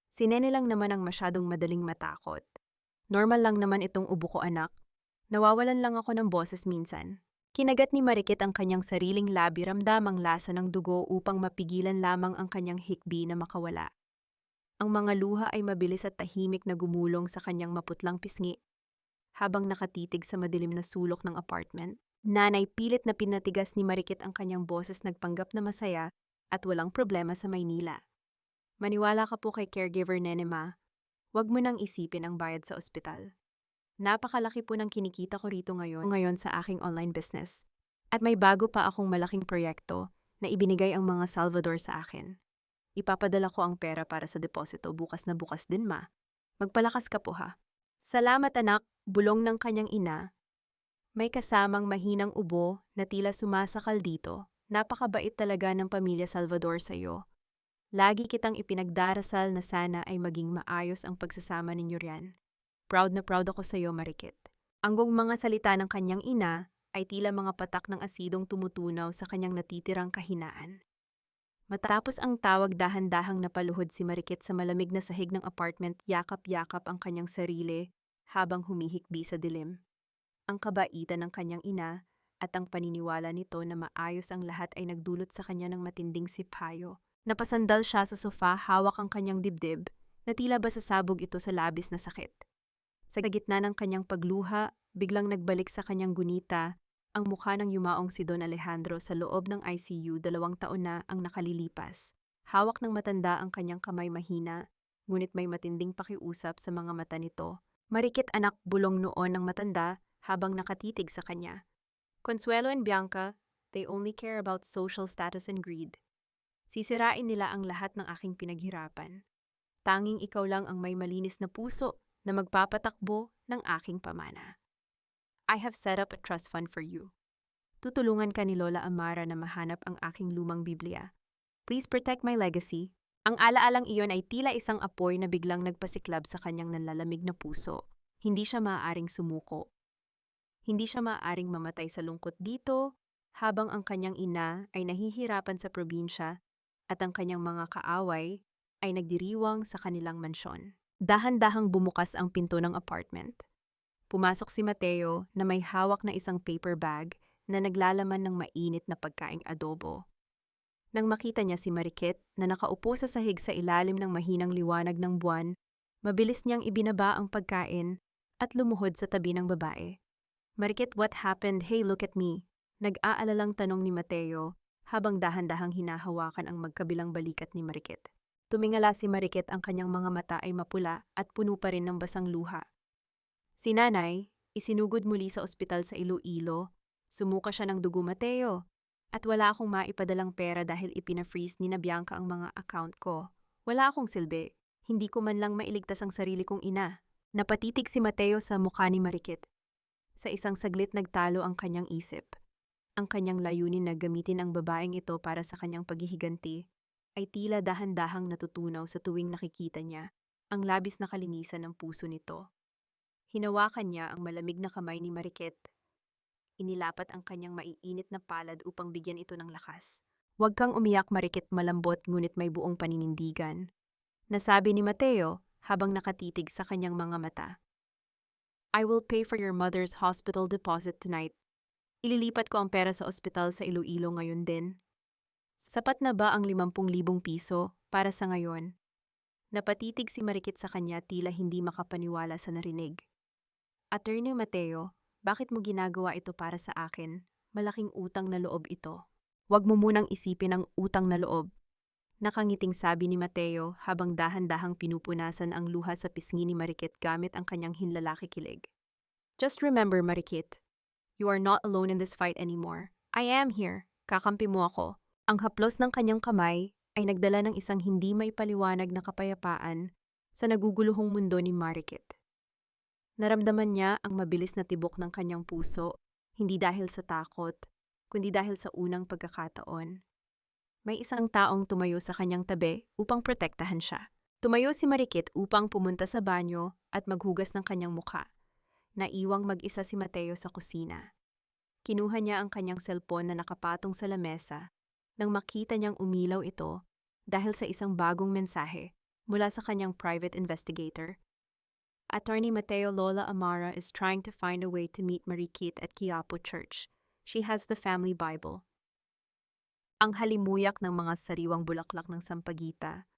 Si Nene lang naman ang masyadong madaling matakot. Normal lang naman itong ubo ko, anak. Nawawalan lang ako ng boses minsan. Kinagat ni Marikit ang kanyang sariling labi, ramdam ang lasa ng dugo upang mapigilan lamang ang kanyang hikbi na makawala. Ang mga luha ay mabilis at tahimik na gumulong sa kanyang maputlang pisngi. Habang nakatitig sa madilim na sulok ng apartment, nanay pilit na pinatigas ni Marikit ang kanyang boses, nagpanggap na masaya at walang problema sa Maynila. Maniwala ka po kay caregiver Nene, ma. Huwag mo nang isipin ang bayad sa ospital. Napakalaki po ng kinikita ko rito ngayon sa aking online business. At may bago pa akong malaking proyekto na ibinigay ang mga Salvador sa akin. Ipapadala ko ang pera para sa deposito bukas na bukas din, ma. Magpalakas ka po, ha. Salamat, anak, bulong ng kanyang ina. May kasamang mahinang ubo na tila sumasakal dito. Napakabait talaga ng pamilya Salvador sa iyo. Lagi kitang ipinagdarasal na sana ay maging maayos ang pagsasama ninyo riyan. Proud na proud ako sa iyo, Marikit. Anggong mga salita ng kanyang ina ay tila mga patak ng asidong tumutunaw sa kanyang natitirang kahinaan. Matapos ang tawag, dahan-dahang napaluhod si Marikit sa malamig na sahig ng apartment, yakap-yakap ang kanyang sarili habang humihikbi sa dilim. Ang kabaitan ng kanyang ina at ang paniniwala nito na maayos ang lahat ay nagdulot sa kanya ng matinding sipayo. Napasandal siya sa sofa, hawak ang kanyang dibdib, na tila ba sasabog ito sa labis na sakit. Sa gitna ng kanyang pagluha, biglang nagbalik sa kanyang gunita ang mukha ng yumaong si Don Alejandro sa loob ng ICU. 2 taon na ang nakalilipas. Hawak ng matanda ang kanyang kamay, mahina, ngunit may matinding pakiusap sa mga mata nito. Marikit, anak, bulong noon ng matanda habang nakatitig sa kanya. Consuelo and Bianca, they only care about social status and greed. Sisirain nila ang lahat ng aking pinaghirapan. Tanging ikaw lang ang may malinis na puso na magpapatakbo ng aking pamana. I have set up a trust fund for you. Tutulungan ka ni Lola Amara na mahanap ang aking lumang Biblia. Please protect my legacy. Ang alaalang iyon ay tila isang apoy na biglang nagpasiklab sa kanyang nanlalamig na puso. Hindi siya maaaring sumuko. Hindi siya maaaring mamatay sa lungkot dito, habang ang kanyang ina ay nahihirapan sa probinsya at ang kanyang mga kaaway ay nagdiriwang sa kanilang mansyon. Dahan-dahang bumukas ang pinto ng apartment. Pumasok si Mateo na may hawak na isang paper bag na naglalaman ng mainit na pagkaing adobo. Nang makita niya si Marikit na nakaupo sa sahig sa ilalim ng mahinang liwanag ng buwan, mabilis niyang ibinaba ang pagkain at lumuhod sa tabi ng babae. Marikit, what happened? Hey, look at me. Nag-aalalang tanong ni Mateo habang dahan-dahang hinahawakan ang magkabilang balikat ni Marikit. Tumingala si Marikit, ang kanyang mga mata ay mapula at puno pa rin ng basang luha. Si nanay, isinugod muli sa ospital sa Iloilo. Sumuka siya ng dugo, Mateo. At wala akong maipadalang pera dahil ipina-freeze ni na Bianca ang mga account ko. Wala akong silbi. Hindi ko man lang mailigtas ang sarili kong ina. Napatitig si Mateo sa mukha ni Marikit. Sa isang saglit nagtalo ang kanyang isip. Ang kanyang layunin na gamitin ang babaeng ito para sa kanyang paghihiganti ay tila dahan-dahang natutunaw sa tuwing nakikita niya ang labis na kalinisan ng puso nito. Hinawakan niya ang malamig na kamay ni Marikit. Inilapat ang kanyang maiinit na palad upang bigyan ito ng lakas. Huwag kang umiyak, Marikit, malambot ngunit may buong paninindigan. Nasabi ni Mateo habang nakatitig sa kanyang mga mata. I will pay for your mother's hospital deposit tonight. Ililipat ko ang pera sa ospital sa Iloilo ngayon din. Sapat na ba ang 50,000 piso para sa ngayon? Napatitig si Marikit sa kanya, tila hindi makapaniwala sa narinig. Attorney Mateo, bakit mo ginagawa ito para sa akin? Malaking utang na loob ito. Huwag mo munang isipin ang utang na loob. Nakangiting sabi ni Mateo habang dahan-dahang pinupunasan ang luha sa pisngi ni Marikit gamit ang kanyang hinlalaki kilig. Just remember, Marikit, you are not alone in this fight anymore. I am here. Kakampi mo ako. Ang haplos ng kanyang kamay ay nagdala ng isang hindi may paliwanag na kapayapaan sa naguguluhong mundo ni Marikit. Naramdaman niya ang mabilis na tibok ng kanyang puso, hindi dahil sa takot, kundi dahil sa unang pagkakataon. May isang taong tumayo sa kanyang tabi upang protektahan siya. Tumayo si Marikit upang pumunta sa banyo at maghugas ng kanyang mukha. Naiwang mag-isa si Mateo sa kusina. Kinuha niya ang kanyang cellphone na nakapatong sa lamesa nang makita niyang umilaw ito dahil sa isang bagong mensahe mula sa kanyang private investigator. Attorney Mateo, Lola Amara is trying to find a way to meet Marikit at Quiapo Church. She has the family Bible. Ang halimuyak ng mga sariwang bulaklak ng sampagita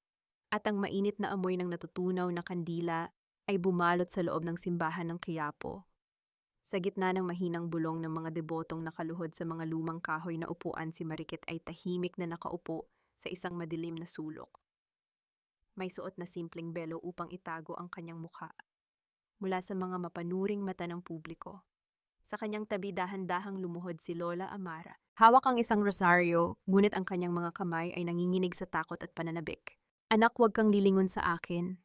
at ang mainit na amoy ng natutunaw na kandila ay bumalot sa loob ng simbahan ng Quiapo. Sa gitna ng mahinang bulong ng mga debotong nakaluhod sa mga lumang kahoy na upuan, si Marikit ay tahimik na nakaupo sa isang madilim na sulok. May suot na simpleng belo upang itago ang kanyang mukha mula sa mga mapanuring mata ng publiko. Sa kanyang tabi dahan-dahang lumuhod si Lola Amara. Hawak ang isang rosaryo, ngunit ang kanyang mga kamay ay nanginginig sa takot at pananabik. Anak, huwag kang lilingon sa akin.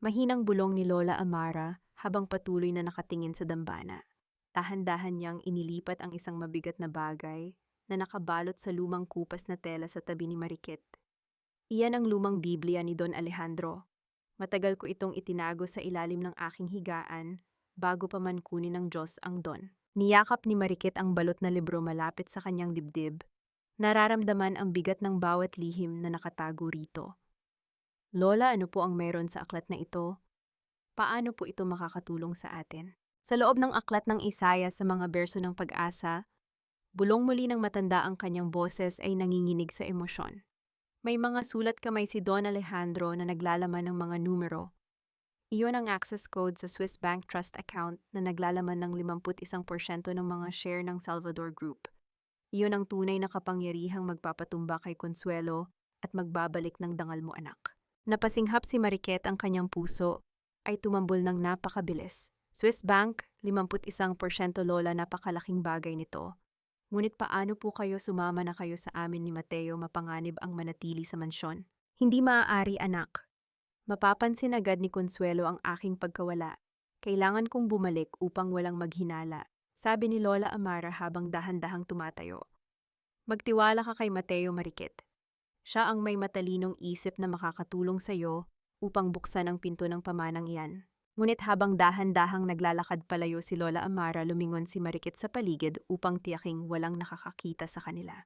Mahinang bulong ni Lola Amara habang patuloy na nakatingin sa dambana. Dahan-dahan niyang inilipat ang isang mabigat na bagay na nakabalot sa lumang kupas na tela sa tabi ni Marikit. Iyan ang lumang Biblia ni Don Alejandro. Matagal ko itong itinago sa ilalim ng aking higaan bago pa man kunin ng Diyos ang don. Niyakap ni Marikit ang balot na libro malapit sa kanyang dibdib. Nararamdaman ang bigat ng bawat lihim na nakatago rito. Lola, ano po ang meron sa aklat na ito? Paano po ito makakatulong sa atin? Sa loob ng aklat ng Isaya sa mga berso ng pag-asa, bulong muli ng matanda, ang kanyang boses ay nanginginig sa emosyon. May mga sulat kamay si Don Alejandro na naglalaman ng mga numero. Iyon ang access code sa Swiss Bank Trust account na naglalaman ng 51% ng mga share ng Salvador Group. Iyon ang tunay na kapangyarihang magpapatumba kay Consuelo at magbabalik ng dangal mo, anak. Napasinghap si Marikit, ang kanyang puso ay tumambol ng napakabilis. Swiss Bank, 51%, Lola, napakalaking bagay nito. Ngunit paano po kayo sumama na kayo sa amin ni Mateo, mapanganib ang manatili sa mansyon? Hindi maaari, anak. Mapapansin agad ni Consuelo ang aking pagkawala. Kailangan kong bumalik upang walang maghinala, sabi ni Lola Amara habang dahan-dahang tumatayo. Magtiwala ka kay Mateo, Marikit. Siya ang may matalinong isip na makakatulong sa iyo upang buksan ang pinto ng pamanang iyan. Ngunit habang dahan-dahang naglalakad palayo si Lola Amara, lumingon si Marikit sa paligid upang tiyaking walang nakakakita sa kanila.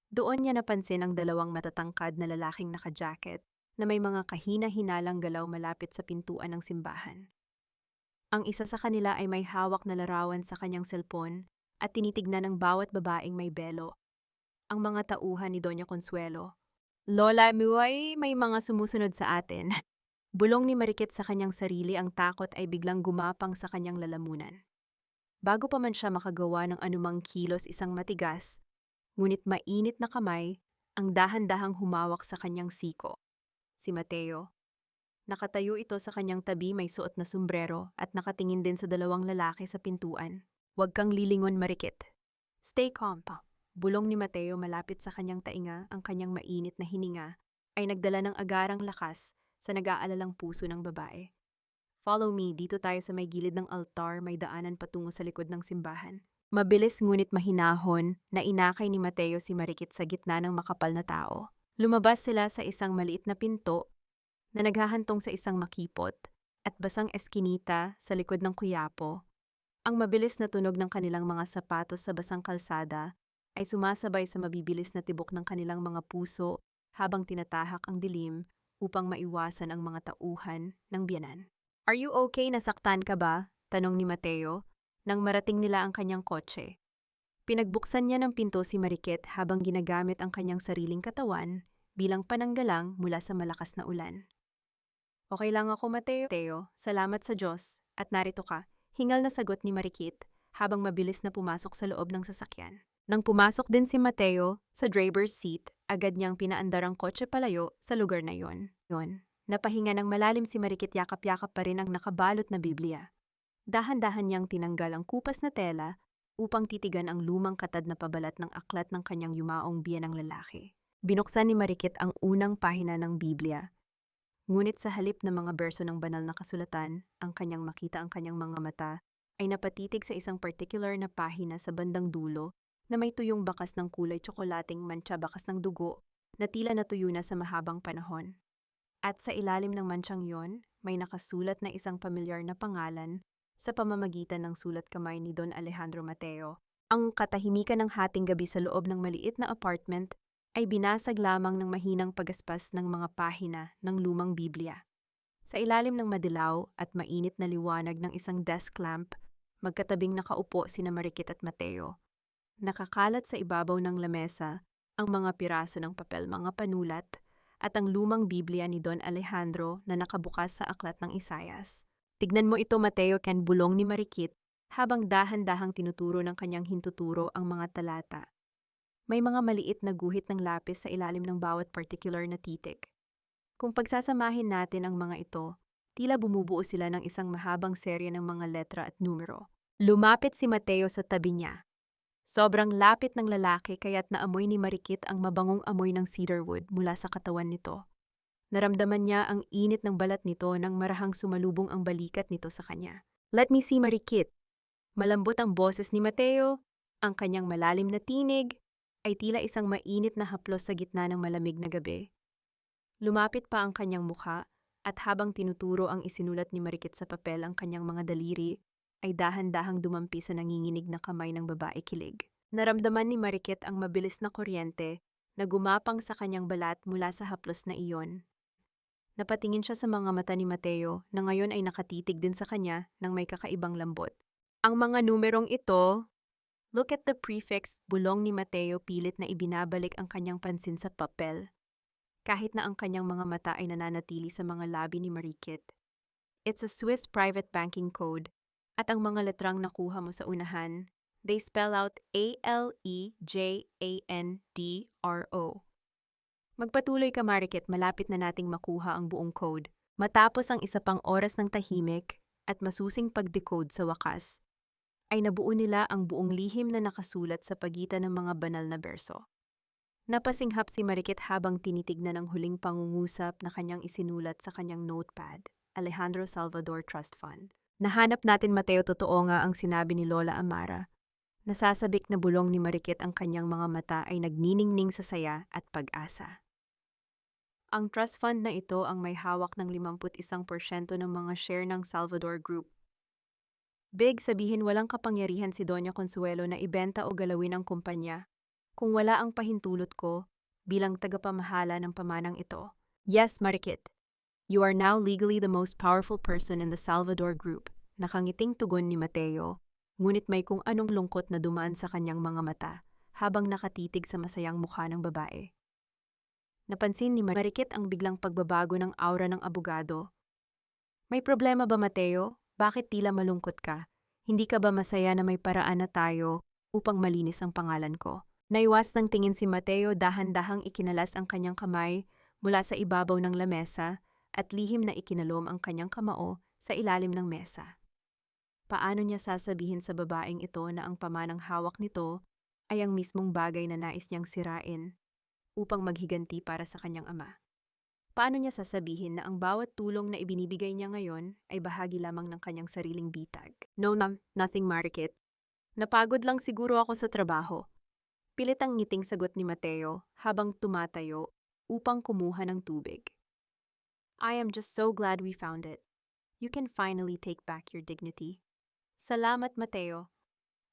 Doon niya napansin ang dalawang matatangkad na lalaking naka-jacket na may mga kahina-hinalang galaw malapit sa pintuan ng simbahan. Ang isa sa kanila ay may hawak na larawan sa kanyang cellphone at tinitignan ng bawat babaeng may belo. Ang mga tauhan ni Doña Consuelo. Lola, may mga sumusunod sa atin. Bulong ni Marikit sa kanyang sarili, ang takot ay biglang gumapang sa kanyang lalamunan. Bago pa man siya makagawa ng anumang kilos, isang matigas, ngunit mainit na kamay ang dahan-dahang humawak sa kanyang siko. Si Mateo. Nakatayo ito sa kanyang tabi, may suot na sombrero at nakatingin din sa dalawang lalaki sa pintuan. Huwag kang lilingon, Marikit. Stay calm pa. Bulong ni Mateo malapit sa kanyang tainga. Ang kanyang mainit na hininga ay nagdala ng agarang lakas sa nag-aalalang puso ng babae. Follow me, dito tayo sa may gilid ng altar, may daanan patungo sa likod ng simbahan. Mabilis ngunit mahinahon na inakay ni Mateo si Marikit sa gitna ng makapal na tao. Lumabas sila sa isang maliit na pinto na naghahantong sa isang makipot at basang eskinita sa likod ng kuyapo. Ang mabilis na tunog ng kanilang mga sapatos sa basang kalsada ay sumasabay sa mabibilis na tibok ng kanilang mga puso habang tinatahak ang dilim upang maiwasan ang mga tauhan ng biyanan. Are you okay? Nasaktan ka ba? Tanong ni Mateo nang marating nila ang kanyang kotse. Pinagbuksan niya ng pinto si Marikit habang ginagamit ang kanyang sariling katawan bilang pananggalang mula sa malakas na ulan. Okay lang ako, Mateo. Salamat sa Diyos. At narito ka. Hingal na sagot ni Marikit habang mabilis na pumasok sa loob ng sasakyan. Nang pumasok din si Mateo sa driver's seat, agad niyang pinaandar ang kotse palayo sa lugar na yon. Napahinga ng malalim si Marikit, yakap-yakap pa rin ang nakabalot na Biblia. Dahan-dahan niyang tinanggal ang kupas na tela upang titigan ang lumang katad na pabalat ng aklat ng kanyang yumaong biyanang lalaki. Binuksan ni Marikit ang unang pahina ng Biblia. Ngunit sa halip ng mga berso ng banal na kasulatan, ang kanyang makita ang kanyang mga mata ay napatitig sa isang particular na pahina sa bandang dulo na may tuyong bakas ng kulay tsokolating mantsa, bakas ng dugo na tila natuyo na sa mahabang panahon. At sa ilalim ng mantsang yon, may nakasulat na isang pamilyar na pangalan sa pamamagitan ng sulat kamay ni Don Alejandro Mateo. Ang katahimikan ng hating gabi sa loob ng maliit na apartment ay binasag lamang ng mahinang pagaspas ng mga pahina ng lumang Biblia. Sa ilalim ng madilaw at mainit na liwanag ng isang desk lamp, magkatabing nakaupo sina Marikit at Mateo. Nakakalat sa ibabaw ng lamesa ang mga piraso ng papel, mga panulat, at ang lumang Biblia ni Don Alejandro na nakabukas sa aklat ng Isayas. Tignan mo ito, Mateo, ken bulong ni Marikit habang dahan-dahang tinuturo ng kanyang hintuturo ang mga talata. May mga maliit na guhit ng lapis sa ilalim ng bawat particular na titik. Kung pagsasamahin natin ang mga ito, tila bumubuo sila ng isang mahabang serye ng mga letra at numero. Lumapit si Mateo sa tabi niya. Sobrang lapit ng lalaki kaya't naamoy ni Marikit ang mabangong amoy ng cedarwood mula sa katawan nito. Naramdaman niya ang init ng balat nito nang marahang sumalubong ang balikat nito sa kanya. Let me see, Marikit. Malambot ang boses ni Mateo, ang kanyang malalim na tinig ay tila isang mainit na haplos sa gitna ng malamig na gabi. Lumapit pa ang kanyang mukha at habang tinuturo ang isinulat ni Marikit sa papel ang kanyang mga daliri, ay dahan-dahang dumampi sa nanginginig na kamay ng babae kilig. Naramdaman ni Marikit ang mabilis na kuryente na gumapang sa kanyang balat mula sa haplos na iyon. Napatingin siya sa mga mata ni Mateo na ngayon ay nakatitig din sa kanya ng may kakaibang lambot. Ang mga numerong ito, look at the prefix, bulong ni Mateo pilit na ibinabalik ang kanyang pansin sa papel. Kahit na ang kanyang mga mata ay nananatili sa mga labi ni Marikit. It's a Swiss private banking code. At ang mga letrang nakuha mo sa unahan, they spell out ALEJANDRO. Magpatuloy ka, Marikit, malapit na nating makuha ang buong code. Matapos ang isa pang oras ng tahimik at masusing pag-decode sa wakas, ay nabuo nila ang buong lihim na nakasulat sa pagitan ng mga banal na berso. Napasinghap si Marikit habang tinitignan ang huling pangungusap na kanyang isinulat sa kanyang notepad, Alejandro Salvador Trust Fund. Nahanap natin, Mateo, totoo nga ang sinabi ni Lola Amara. Nasasabik na bulong ni Marikit, ang kanyang mga mata ay nagniningning sa saya at pag-asa. Ang trust fund na ito ang may hawak ng 51% ng mga share ng Salvador Group. Big sabihin walang kapangyarihan si Doña Consuelo na ibenta o galawin ang kumpanya kung wala ang pahintulot ko bilang tagapamahala ng pamanang ito. Yes, Marikit. You are now legally the most powerful person in the Salvador Group. Nakangiting tugon ni Mateo, ngunit may kung anong lungkot na dumaan sa kanyang mga mata habang nakatitig sa masayang mukha ng babae. Napansin ni Marikit ang biglang pagbabago ng aura ng abogado. May problema ba, Mateo? Bakit tila malungkot ka? Hindi ka ba masaya na may paraan na tayo upang malinis ang pangalan ko? Naiwas ng tingin si Mateo, dahan-dahang ikinalas ang kanyang kamay mula sa ibabaw ng lamesa at lihim na ikinalom ang kanyang kamao sa ilalim ng mesa. Paano niya sasabihin sa babaeng ito na ang pamanang hawak nito ay ang mismong bagay na nais niyang sirain upang maghiganti para sa kanyang ama? Paano niya sasabihin na ang bawat tulong na ibinibigay niya ngayon ay bahagi lamang ng kanyang sariling bitag? No, nothing, Marikit. Napagod lang siguro ako sa trabaho. Pilit ang ngiting sagot ni Mateo habang tumatayo upang kumuha ng tubig. I am just so glad we found it. You can finally take back your dignity. Salamat, Mateo.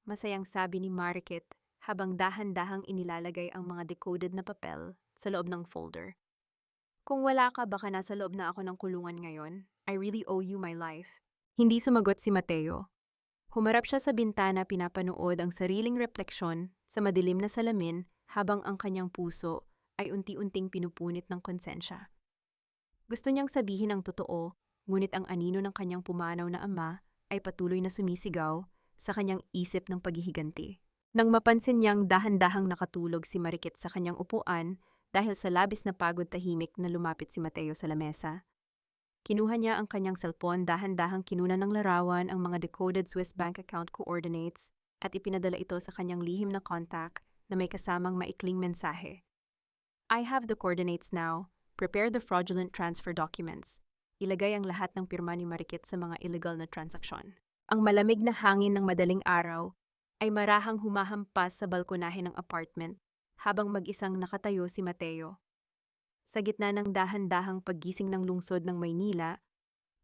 Masayang sabi ni Marikit habang dahan-dahang inilalagay ang mga decoded na papel sa loob ng folder. Kung wala ka, baka nasa loob na ako ng kulungan ngayon. I really owe you my life. Hindi sumagot si Mateo. Humarap siya sa bintana, pinapanood ang sariling refleksyon sa madilim na salamin habang ang kanyang puso ay unti-unting pinupunit ng konsensya. Gusto niyang sabihin ang totoo, ngunit ang anino ng kanyang pumanaw na ama ay patuloy na sumisigaw sa kanyang isip ng paghihiganti. Nang mapansin niyang dahan-dahang nakatulog si Marikit sa kanyang upuan dahil sa labis na pagod, tahimik na lumapit si Mateo sa lamesa. Kinuha niya ang kanyang cellphone, dahan-dahang kinunan ng larawan ang mga decoded Swiss bank account coordinates at ipinadala ito sa kanyang lihim na contact na may kasamang maikling mensahe. I have the coordinates now. Prepare the fraudulent transfer documents. Ilagay ang lahat ng pirma ni Marikit sa mga illegal na transaksyon. Ang malamig na hangin ng madaling araw ay marahang humahampas sa balkonahe ng apartment habang mag-isang nakatayo si Mateo. Sa gitna ng dahan-dahang paggising ng lungsod ng Maynila,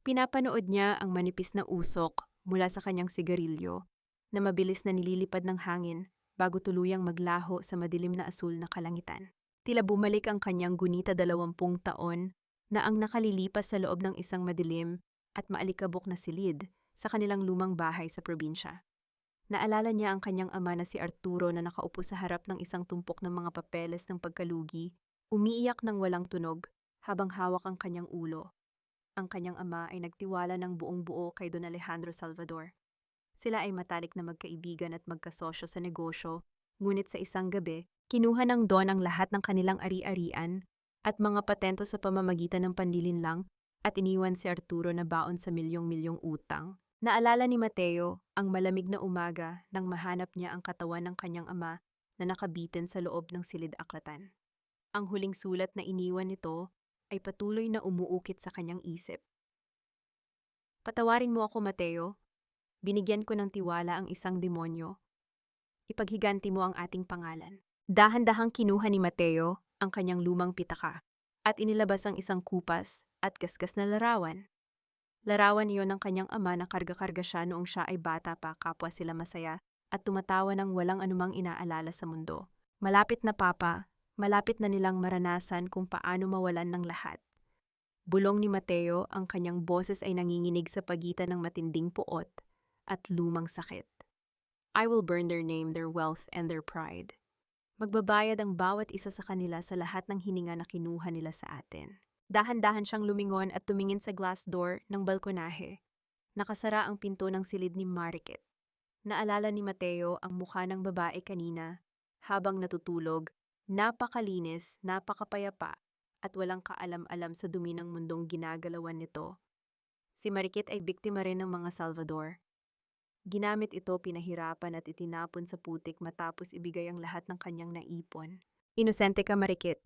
pinapanood niya ang manipis na usok mula sa kanyang sigarilyo na mabilis na nililipad ng hangin bago tuluyang maglaho sa madilim na asul na kalangitan. Tila bumalik ang kanyang gunita 20 taon na ang nakalilipas sa loob ng isang madilim at maalikabok na silid sa kanilang lumang bahay sa probinsya. Naalala niya ang kanyang ama na si Arturo na nakaupo sa harap ng isang tumpok ng mga papeles ng pagkalugi, umiiyak ng walang tunog habang hawak ang kanyang ulo. Ang kanyang ama ay nagtiwala ng buong-buo kay Don Alejandro Salvador. Sila ay matalik na magkaibigan at magkasosyo sa negosyo, ngunit sa isang gabi, kinuha ng Don ang lahat ng kanilang ari-arian at mga patento sa pamamagitan ng panlilinlang at iniwan si Arturo na baon sa milyong-milyong utang. Naalala ni Mateo ang malamig na umaga nang mahanap niya ang katawan ng kanyang ama na nakabitin sa loob ng silid-aklatan. Ang huling sulat na iniwan nito ay patuloy na umuukit sa kanyang isip. Patawarin mo ako, Mateo. Binigyan ko ng tiwala ang isang demonyo. Ipaghiganti mo ang ating pangalan. Dahan-dahang kinuha ni Mateo ang kanyang lumang pitaka at inilabas ang isang kupas at gasgas na larawan. Larawan iyon ng kanyang ama na karga-karga siya noong siya ay bata pa, kapwa sila masaya at tumatawa ng walang anumang inaalala sa mundo. Malapit na papa, malapit na nilang maranasan kung paano mawalan ng lahat. Bulong ni Mateo, ang kanyang boses ay nanginginig sa pagitan ng matinding puot at lumang sakit. I will burn their name, their wealth, and their pride. Magbabayad ang bawat isa sa kanila sa lahat ng hininga na kinuha nila sa atin. Dahan-dahan siyang lumingon at tumingin sa glass door ng balkonahe. Nakasara ang pinto ng silid ni Marikit. Naalala ni Mateo ang mukha ng babae kanina habang natutulog, napakalinis, napakapayapa at walang kaalam-alam sa dumi ng mundong ginagalawan nito. Si Marikit ay biktima rin ng mga Salvador. Ginamit ito, pinahirapan at itinapon sa putik matapos ibigay ang lahat ng kanyang naipon. Inosente ka, Marikit.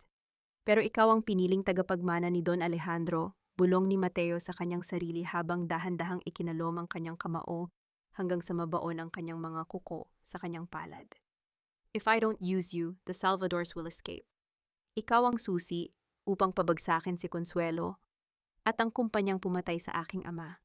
Pero ikaw ang piniling tagapagmana ni Don Alejandro, bulong ni Mateo sa kanyang sarili habang dahan-dahang ikinalom ang kanyang kamao hanggang sa mabaon ang kanyang mga kuko sa kanyang palad. If I don't use you, the Salvadors will escape. Ikaw ang susi upang pabagsakin si Consuelo at ang kumpanyang pumatay sa aking ama.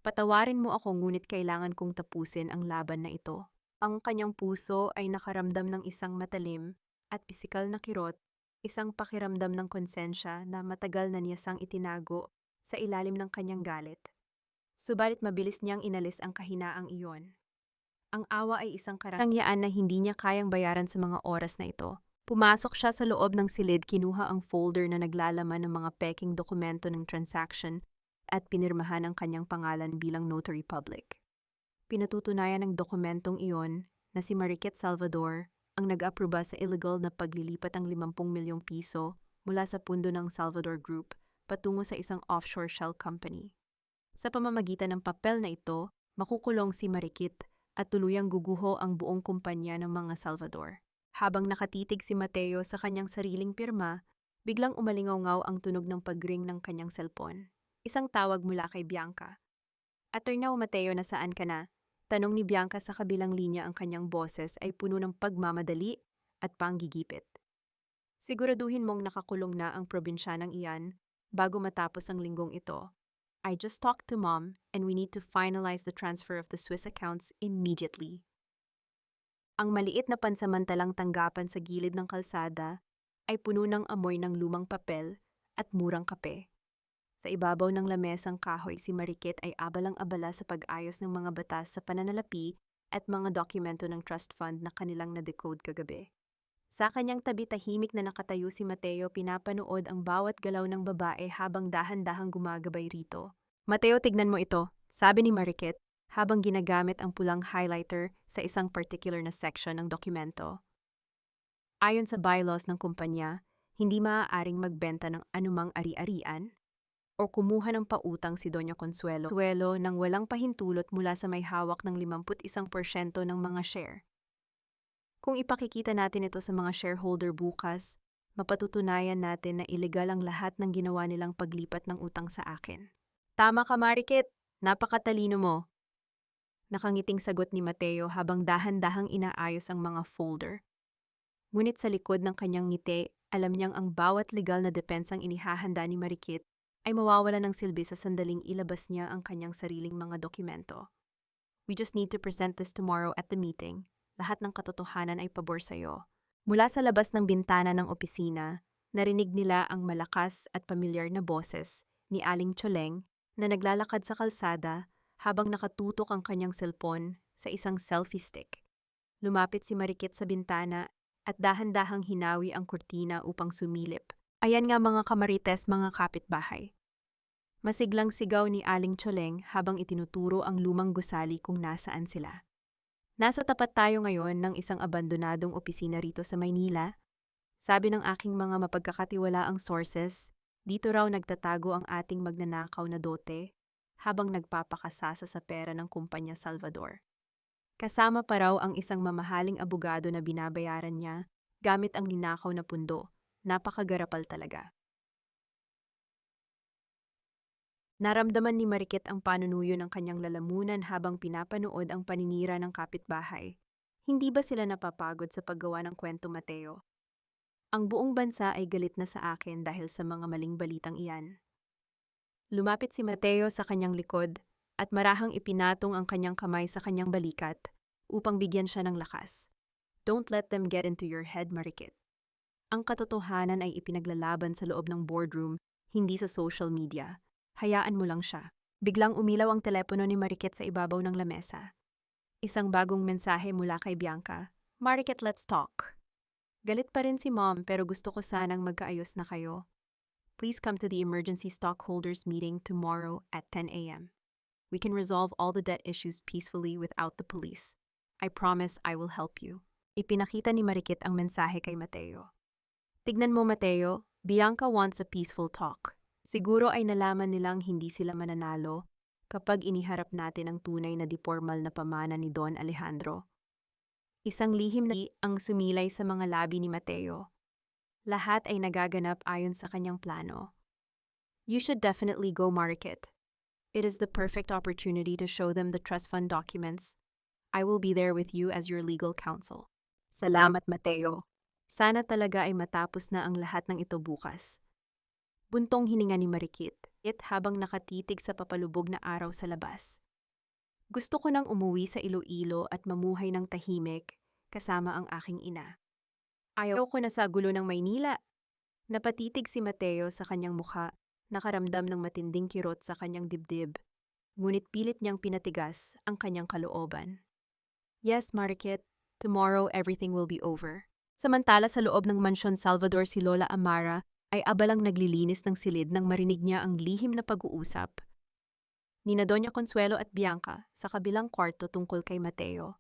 Patawarin mo ako, ngunit kailangan kong tapusin ang laban na ito. Ang kanyang puso ay nakaramdam ng isang matalim at pisikal na kirot, isang pakiramdam ng konsensya na matagal na niya sang itinago sa ilalim ng kanyang galit. Subalit mabilis niyang inalis ang kahinaang iyon. Ang awa ay isang karangyaan na hindi niya kayang bayaran sa mga oras na ito. Pumasok siya sa loob ng silid, kinuha ang folder na naglalaman ng mga peking dokumento ng transaction at pinirmahan ang kanyang pangalan bilang notary public. Pinatutunayan ng dokumentong iyon na si Marikit Salvador ang nag-aproba sa illegal na paglilipat ng 50 milyong piso mula sa pundo ng Salvador Group patungo sa isang offshore shell company. Sa pamamagitan ng papel na ito, makukulong si Marikit at tuluyang guguho ang buong kumpanya ng mga Salvador. Habang nakatitig si Mateo sa kanyang sariling pirma, biglang umalingaw-ngaw ang tunog ng pag-ring ng kanyang cellphone. Isang tawag mula kay Bianca. "Attorney Mateo, nasaan ka na?" Tanong ni Bianca sa kabilang linya. Ang kanyang boses ay puno ng pagmamadali at panggigipit. "Siguraduhin mong nakakulong na ang probinsyanang iyan bago matapos ang linggong ito. I just talked to Mom and we need to finalize the transfer of the Swiss accounts immediately." Ang maliit na pansamantalang tanggapan sa gilid ng kalsada ay puno ng amoy ng lumang papel at murang kape. Sa ibabaw ng lamesang kahoy, si Marikit ay abalang-abala sa pag-ayos ng mga batas sa pananalapi at mga dokumento ng trust fund na kanilang na-decode kagabi. Sa kanyang tabi, tahimik na nakatayo si Mateo, pinapanood ang bawat galaw ng babae habang dahan-dahang gumagabay rito. "Mateo, tignan mo ito," sabi ni Marikit habang ginagamit ang pulang highlighter sa isang particular na section ng dokumento. Ayon sa bylaws ng kumpanya, hindi maaaring magbenta ng anumang ari-arian o kumuha ng pautang si Doña Consuelo nang walang pahintulot mula sa may hawak ng 51% ng mga share. Kung ipakikita natin ito sa mga shareholder bukas, mapatutunayan natin na ilegal ang lahat ng ginawa nilang paglipat ng utang sa akin. "Tama ka, Marikit. Napakatalino mo." Nakangiting sagot ni Mateo habang dahan-dahang inaayos ang mga folder. Ngunit sa likod ng kanyang ngiti, alam niyang ang bawat legal na depensang inihahanda ni Marikit ay mawawala ng silbi sa sandaling ilabas niya ang kanyang sariling mga dokumento. "We just need to present this tomorrow at the meeting. Lahat ng katotohanan ay pabor sa'yo." Mula sa labas ng bintana ng opisina, narinig nila ang malakas at pamilyar na boses ni Aling Choleng na naglalakad sa kalsada habang nakatutok ang kanyang cellphone sa isang selfie stick. Lumapit si Marikit sa bintana at dahan-dahang hinawi ang kurtina upang sumilip. "Ayan nga mga kamarites, mga kapitbahay." Masiglang sigaw ni Aling Choleng habang itinuturo ang lumang gusali kung nasaan sila. "Nasa tapat tayo ngayon ng isang abandonadong opisina rito sa Maynila. Sabi ng aking mga mapagkakatiwalaang sources, dito raw nagtatago ang ating magnanakaw na dote habang nagpapakasasa sa pera ng kumpanya Salvador. Kasama pa raw ang isang mamahaling abogado na binabayaran niya gamit ang ninakaw na pundo. Napakagarapal talaga." Naramdaman ni Marikit ang panunuyo ng kanyang lalamunan habang pinapanood ang paninira ng kapitbahay. Hindi ba sila napapagod sa paggawa ng kwento, Mateo? Ang buong bansa ay galit na sa akin dahil sa mga maling balitang iyan. Lumapit si Mateo sa kanyang likod at marahang ipinatong ang kanyang kamay sa kanyang balikat upang bigyan siya ng lakas. "Don't let them get into your head, Marikit. Ang katotohanan ay ipinaglalaban sa loob ng boardroom, hindi sa social media. Hayaan mo lang siya." Biglang umilaw ang telepono ni Marikit sa ibabaw ng lamesa. Isang bagong mensahe mula kay Bianca. "Marikit, let's talk. Galit pa rin si Mom pero gusto ko sanang magkaayos na kayo. Please come to the emergency stockholders meeting tomorrow at 10 a.m. We can resolve all the debt issues peacefully without the police. I promise I will help you." Ipinakita ni Marikit ang mensahe kay Mateo. "Tignan mo, Mateo, Bianca wants a peaceful talk. Siguro ay nalaman nilang hindi sila mananalo kapag iniharap natin ang tunay na depormal na pamana ni Don Alejandro." Isang lihim na ang sumilay sa mga labi ni Mateo. Lahat ay nagaganap ayon sa kanyang plano. "You should definitely go, Marikit. It is the perfect opportunity to show them the trust fund documents. I will be there with you as your legal counsel." "Salamat, Mateo. Sana talaga ay matapos na ang lahat ng ito bukas." Buntong hininga ni Marikit habang nakatitig sa papalubog na araw sa labas. "Gusto ko nang umuwi sa Iloilo at mamuhay ng tahimik kasama ang aking ina. Ayaw ko na sa gulo ng Maynila." Napatitig si Mateo sa kanyang mukha, nakaramdam ng matinding kirot sa kanyang dibdib, ngunit pilit niyang pinatigas ang kanyang kalooban. "Yes, Marikit, tomorrow everything will be over." Samantala sa loob ng mansyon Salvador, si Lola Amara ay abalang naglilinis ng silid nang marinig niya ang lihim na pag-uusap nina Doña Consuelo at Bianca sa kabilang kwarto tungkol kay Mateo.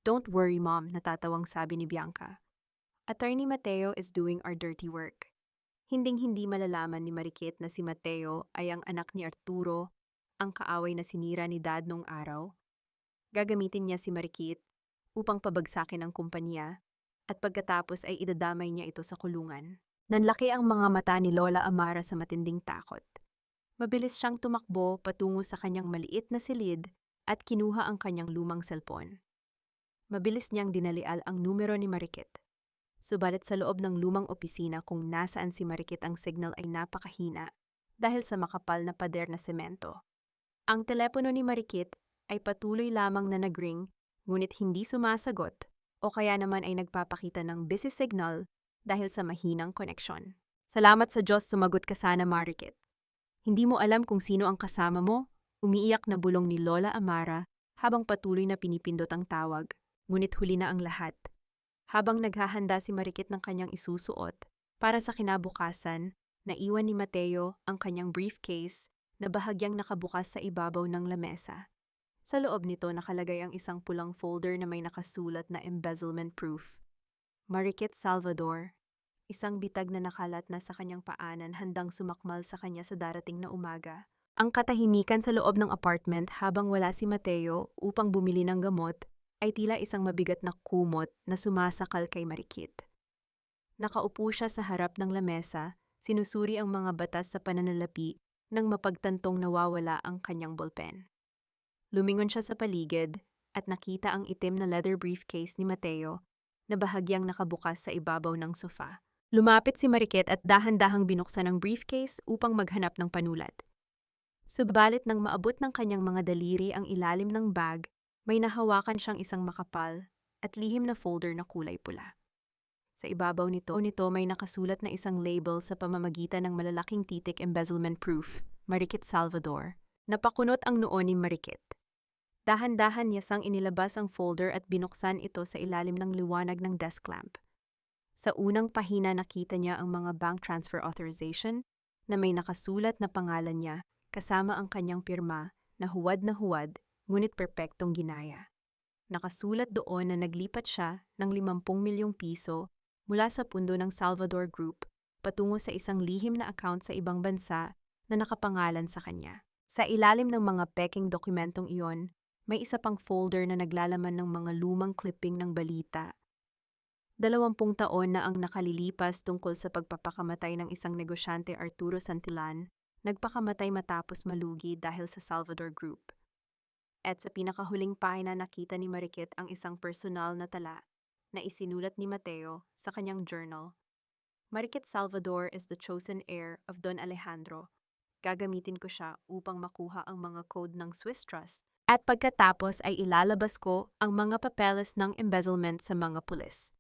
Don't worry, Mom, natatawang sabi ni Bianca. Attorney Mateo is doing our dirty work. Hinding-hindi malalaman ni Marikit na si Mateo ay ang anak ni Arturo, ang kaaway na sinira ni Dad noong araw. Gagamitin niya si Marikit upang pabagsakin ang kumpanya at pagkatapos ay idadamay niya ito sa kulungan. Nanlaki ang mga mata ni Lola Amara sa matinding takot. Mabilis siyang tumakbo patungo sa kanyang maliit na silid at kinuha ang kanyang lumang cellphone. Mabilis niyang dinalial ang numero ni Marikit. Subalit sa loob ng lumang opisina kung nasaan si Marikit ang signal ay napakahina dahil sa makapal na pader na semento. Ang telepono ni Marikit ay patuloy lamang na nagring ngunit hindi sumasagot o kaya naman ay nagpapakita ng busy signal dahil sa mahinang koneksyon. Salamat sa Diyos, sumagot ka sana, Marikit. Hindi mo alam kung sino ang kasama mo, umiiyak na bulong ni Lola Amara habang patuloy na pinipindot ang tawag. Ngunit huli na ang lahat. Habang naghahanda si Marikit ng kanyang isusuot, para sa kinabukasan, naiwan ni Mateo ang kanyang briefcase na bahagyang nakabukas sa ibabaw ng lamesa. Sa loob nito nakalagay ang isang pulang folder na may nakasulat na embezzlement proof. Marikit Salvador, isang bitag na nakalat na sa kanyang paanan handang sumakmal sa kanya sa darating na umaga. Ang katahimikan sa loob ng apartment habang wala si Mateo upang bumili ng gamot ay tila isang mabigat na kumot na sumasakal kay Marikit. Nakaupo siya sa harap ng lamesa, sinusuri ang mga batas sa pananalapi nang mapagtantong nawawala ang kanyang ballpen. Lumingon siya sa paligid at nakita ang itim na leather briefcase ni Mateo na bahagyang nakabukas sa ibabaw ng sofa. Lumapit si Marikit at dahan-dahang binuksan ang briefcase upang maghanap ng panulat. Subalit nang maabot ng kanyang mga daliri ang ilalim ng bag, may nahawakan siyang isang makapal at lihim na folder na kulay pula. Sa ibabaw nito may nakasulat na isang label sa pamamagitan ng malalaking titik embezzlement proof, Marikit Salvador. Napakunot ang noo ni Marikit. Dahan-dahan niya sang inilabas ang folder at binuksan ito sa ilalim ng liwanag ng desk lamp. Sa unang pahina nakita niya ang mga bank transfer authorization na may nakasulat na pangalan niya kasama ang kanyang pirma na huwad, ngunit perpektong ginaya. Nakasulat doon na naglipat siya ng 50 milyong piso mula sa pundo ng Salvador Group patungo sa isang lihim na account sa ibang bansa na nakapangalan sa kanya. Sa ilalim ng mga peking dokumentong iyon, may isa pang folder na naglalaman ng mga lumang clipping ng balita. 20 taon na ang nakalilipas tungkol sa pagpapakamatay ng isang negosyante Arturo Santillan, nagpakamatay matapos malugi dahil sa Salvador Group. At sa pinakahuling pahina nakita ni Marikit ang isang personal na tala na isinulat ni Mateo sa kanyang journal. Marikit Salvador is the chosen heir of Don Alejandro. Gagamitin ko siya upang makuha ang mga code ng Swiss Trust. At pagkatapos ay ilalabas ko ang mga papeles ng embezzlement sa mga pulis.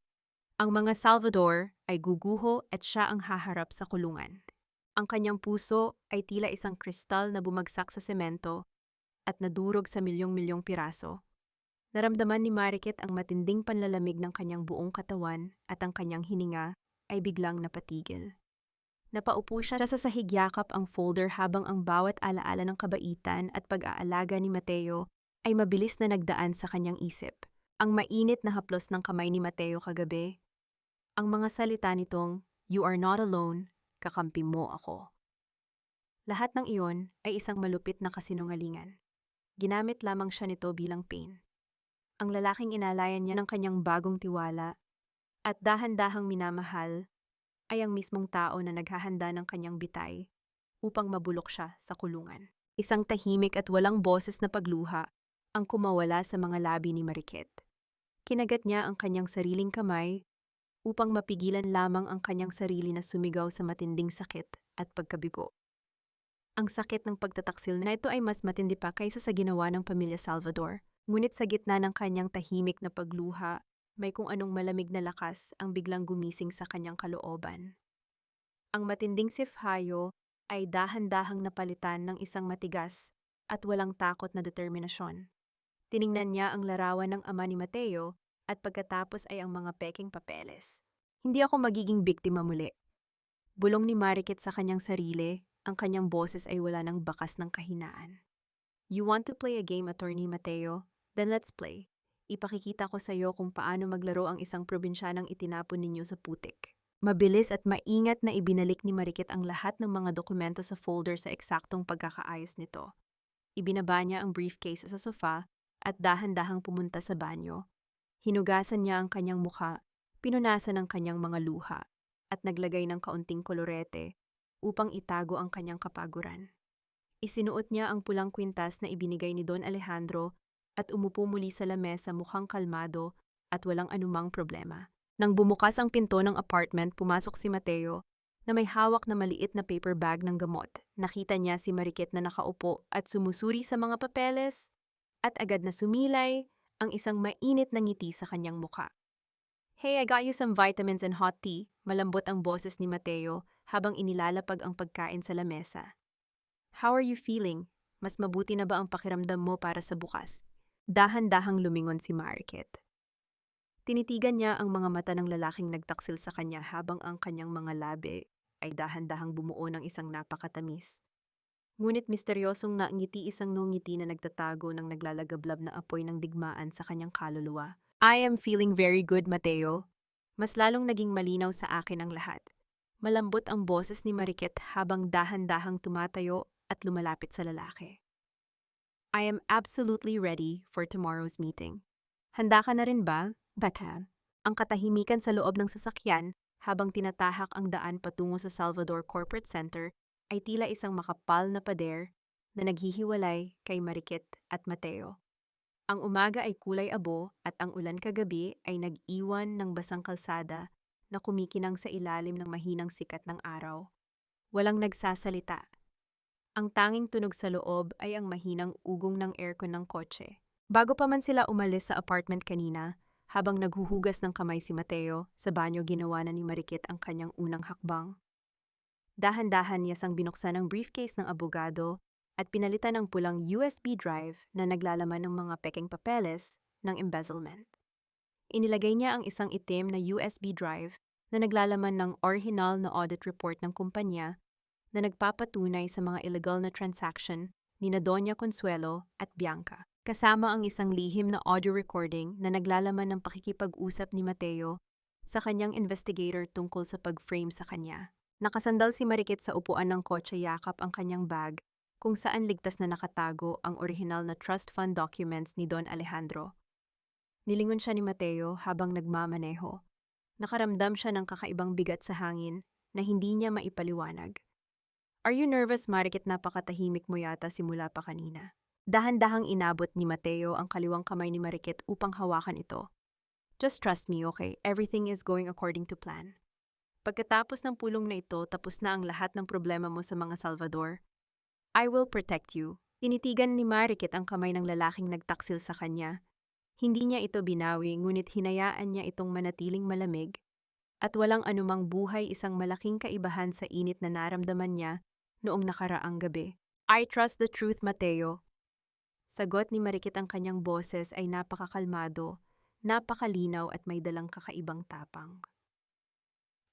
Ang mga Salvador ay guguho at siya ang haharap sa kulungan. Ang kanyang puso ay tila isang kristal na bumagsak sa semento at nadurog sa milyong-milyong piraso. Naramdaman ni Marikit ang matinding panlalamig ng kanyang buong katawan at ang kanyang hininga ay biglang napatigil. Napaupo siya sa sahigyakap ang folder habang ang bawat alaala ng kabaitan at pag-aalaga ni Mateo ay mabilis na nagdaan sa kanyang isip. Ang mainit na haplos ng kamay ni Mateo kagabi, ang mga salita nitong, "You are not alone, kakampi mo ako." Lahat ng iyon ay isang malupit na kasinungalingan. Ginamit lamang siya nito bilang pain. Ang lalaking inalayan niya ng kanyang bagong tiwala at dahan-dahang minamahal ay ang mismong tao na naghahanda ng kanyang bitay upang mabulok siya sa kulungan. Isang tahimik at walang boses na pagluha ang kumawala sa mga labi ni Marikit. Kinagat niya ang kanyang sariling kamay upang mapigilan lamang ang kanyang sarili na sumigaw sa matinding sakit at pagkabigo. Ang sakit ng pagtataksil na ito ay mas matindi pa kaysa sa ginawa ng pamilya Salvador. Ngunit sa gitna ng kanyang tahimik na pagluha, may kung anong malamig na lakas ang biglang gumising sa kanyang kalooban. Ang matinding sifhayo ay dahan-dahang napalitan ng isang matigas at walang takot na determinasyon. Tiningnan niya ang larawan ng ama ni Mateo at pagkatapos ay ang mga peking papeles. Hindi ako magiging biktima muli. Bulong ni Marikit sa kanyang sarili, ang kanyang boses ay wala ng bakas ng kahinaan. You want to play a game, Attorney Mateo? Then let's play. Ipakikita ko sa iyo kung paano maglaro ang isang probinsyanang itinapon ninyo sa putik. Mabilis at maingat na ibinalik ni Marikit ang lahat ng mga dokumento sa folder sa eksaktong pagkakaayos nito. Ibinaba niya ang briefcase sa sofa at dahan-dahang pumunta sa banyo. Hinugasan niya ang kanyang mukha, pinunasan ang kanyang mga luha, at naglagay ng kaunting kolorete upang itago ang kanyang kapaguran. Isinuot niya ang pulang kwintas na ibinigay ni Don Alejandro at umupo muli sa lamesa mukhang kalmado at walang anumang problema. Nang bumukas ang pinto ng apartment, pumasok si Mateo na may hawak na maliit na paper bag ng gamot. Nakita niya si Marikit na nakaupo at sumusuri sa mga papeles at agad na sumilay ang isang mainit na ngiti sa kanyang mukha. "Hey, I got you some vitamins and hot tea," malambot ang boses ni Mateo habang inilalapag ang pagkain sa lamesa. "How are you feeling? Mas mabuti na ba ang pakiramdam mo para sa bukas?" Dahan-dahang lumingon si Marikit. Tinitigan niya ang mga mata ng lalaking nagtaksil sa kanya habang ang kanyang mga labi ay dahan-dahang bumuo ng isang napakatamis. Ngunit misteryosong ngiti isang ngiti na nagtatago ng naglalagablab na apoy ng digmaan sa kanyang kaluluwa. "I am feeling very good, Mateo." Mas lalong naging malinaw sa akin ang lahat. Malambot ang boses ni Marikit habang dahan-dahang tumatayo at lumalapit sa lalaki. "I am absolutely ready for tomorrow's meeting. Handa ka na rin ba, Batan?" Ang katahimikan sa loob ng sasakyan habang tinatahak ang daan patungo sa Salvador Corporate Center ay tila isang makapal na pader na naghihiwalay kay Marikit at Mateo. Ang umaga ay kulay abo at ang ulan kagabi ay nag-iwan ng basang kalsada na kumikinang sa ilalim ng mahinang sikat ng araw. Walang nagsasalita. Ang tanging tunog sa loob ay ang mahinang ugong ng aircon ng kotse. Bago pa man sila umalis sa apartment kanina, habang naghuhugas ng kamay si Mateo, sa banyo ginawa na ni Marikit ang kanyang unang hakbang. Dahan-dahan niya sang binuksan ang briefcase ng abogado at pinalitan ang pulang USB drive na naglalaman ng mga pekeng papeles ng embezzlement. Inilagay niya ang isang itim na USB drive na naglalaman ng original na audit report ng kumpanya na nagpapatunay sa mga illegal na transaction ni Doña Consuelo at Bianca, kasama ang isang lihim na audio recording na naglalaman ng pakikipag-usap ni Mateo sa kanyang investigator tungkol sa pag-frame sa kanya. Nakasandal si Marikit sa upuan ng kotse, yakap ang kanyang bag kung saan ligtas na nakatago ang original na trust fund documents ni Don Alejandro. Nilingon siya ni Mateo habang nagmamaneho. Nakaramdam siya ng kakaibang bigat sa hangin na hindi niya maipaliwanag. "Are you nervous, Marikit? Napakatahimik mo yata simula pa kanina." Dahan-dahang inabot ni Mateo ang kaliwang kamay ni Marikit upang hawakan ito. "Just trust me, okay? Everything is going according to plan. Pagkatapos ng pulong na ito, tapos na ang lahat ng problema mo sa mga Salvador. I will protect you." Tinitigan ni Marikit ang kamay ng lalaking nagtaksil sa kanya. Hindi niya ito binawi, ngunit hinayaan niya itong manatiling malamig at walang anumang buhay, isang malaking kaibahan sa init na naramdaman niya noong nakaraang gabi. "I trust the truth, Mateo." Sagot ni Marikit, ang kanyang boses ay napakakalmado, napakalinaw at may dalang kakaibang tapang.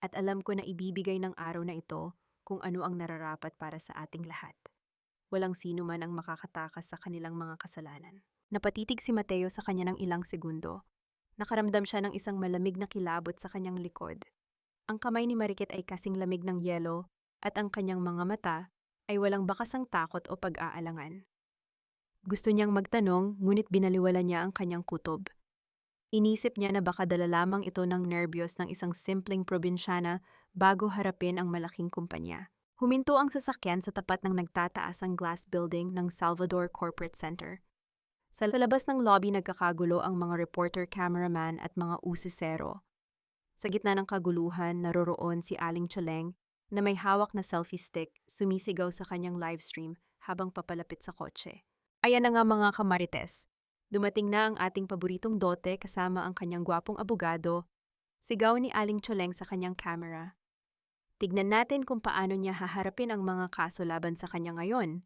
"At alam ko na ibibigay ng araw na ito kung ano ang nararapat para sa ating lahat. Walang sino man ang makakatakas sa kanilang mga kasalanan." Napatitig si Mateo sa kanya ng ilang segundo. Nakaramdam siya ng isang malamig na kilabot sa kanyang likod. Ang kamay ni Marikit ay kasing lamig ng yelo at ang kanyang mga mata ay walang bakasang takot o pag-aalangan. Gusto niyang magtanong, ngunit binaliwala niya ang kanyang kutob. Inisip niya na baka dala lamang ito ng nerbiyos ng isang simpleng probinsyana bago harapin ang malaking kumpanya. Huminto ang sasakyan sa tapat ng nagtataasang glass building ng Salvador Corporate Center. Sa labas ng lobby, nagkakagulo ang mga reporter, cameraman at mga usisero. Sa gitna ng kaguluhan, naroroon si Aling Choleng na may hawak na selfie stick, sumisigaw sa kanyang livestream habang papalapit sa kotse. "Ayan na nga mga kamarites. Dumating na ang ating paboritong dote kasama ang kanyang gwapong abogado." Sigaw ni Aling Choleng sa kanyang camera. "Tignan natin kung paano niya haharapin ang mga kaso laban sa kanya ngayon."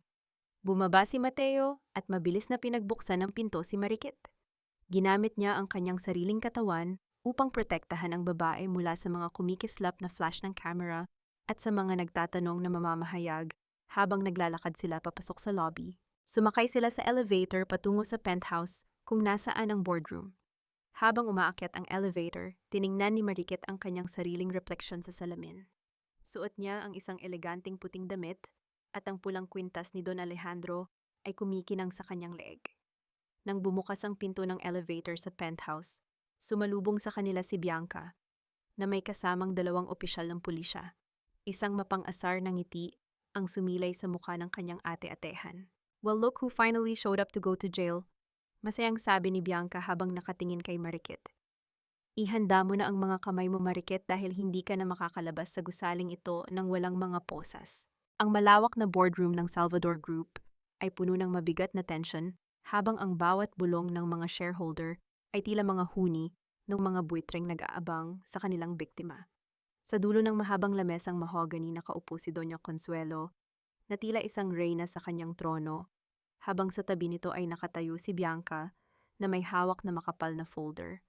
Bumaba si Mateo at mabilis na pinagbuksan ng pinto si Marikit. Ginamit niya ang kanyang sariling katawan upang protektahan ang babae mula sa mga kumikislap na flash ng camera at sa mga nagtatanong na mamamahayag habang naglalakad sila papasok sa lobby. Sumakay sila sa elevator patungo sa penthouse kung nasaan ang boardroom. Habang umaakyat ang elevator, tiningnan ni Marikit ang kanyang sariling refleksyon sa salamin. Suot niya ang isang eleganteng puting damit at ang pulang kwintas ni Don Alejandro ay kumikinang sa kanyang leeg. Nang bumukas ang pinto ng elevator sa penthouse, sumalubong sa kanila si Bianca, na may kasamang dalawang opisyal ng pulisya. Isang mapang-asar na ngiti ang sumilay sa mukha ng kanyang ate-atehan. "Well, look who finally showed up to go to jail," masayang sabi ni Bianca habang nakatingin kay Marikit. "Ihanda mo na ang mga kamay mo, Marikit, dahil hindi ka na makakalabas sa gusaling ito nang walang mga posas." Ang malawak na boardroom ng Salvador Group ay puno ng mabigat na tension habang ang bawat bulong ng mga shareholder ay tila mga huni ng mga buitreng nag-aabang sa kanilang biktima. Sa dulo ng mahabang lamesang mahogany nakaupo si Doña Consuelo na tila isang reyna sa kanyang trono, habang sa tabi nito ay nakatayo si Bianca na may hawak na makapal na folder.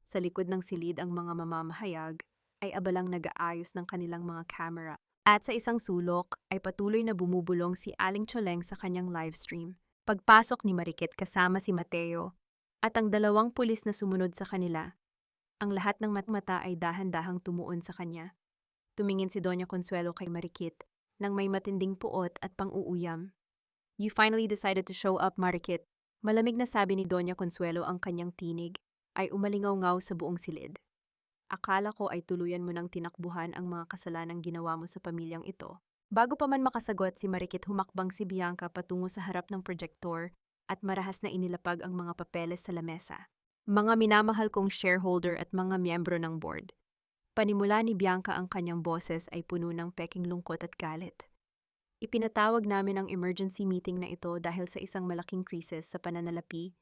Sa likod ng silid ang mga mamamahayag ay abalang nag-aayos ng kanilang mga camera. At sa isang sulok ay patuloy na bumubulong si Aling Choleng sa kanyang livestream. Pagpasok ni Marikit kasama si Mateo at ang dalawang pulis na sumunod sa kanila, ang lahat ng mata ay dahan-dahang tumuon sa kanya. Tumingin si Doña Consuelo kay Marikit nang may matinding puot at pang-uuyam. "You finally decided to show up, Marikit." Malamig na sabi ni Doña Consuelo, ang kanyang tinig ay umalingaw-ngaw sa buong silid. "Akala ko ay tuluyan mo nang tinakbuhan ang mga kasalanang ginawa mo sa pamilyang ito." Bago pa man makasagot si Marikit, humakbang si Bianca patungo sa harap ng projector at marahas na inilapag ang mga papeles sa lamesa. "Mga minamahal kong shareholder at mga miyembro ng board." Panimula ni Bianca, ang kanyang boses ay puno ng peking lungkot at galit. "Ipinatawag namin ang emergency meeting na ito dahil sa isang malaking krisis sa pananalapi.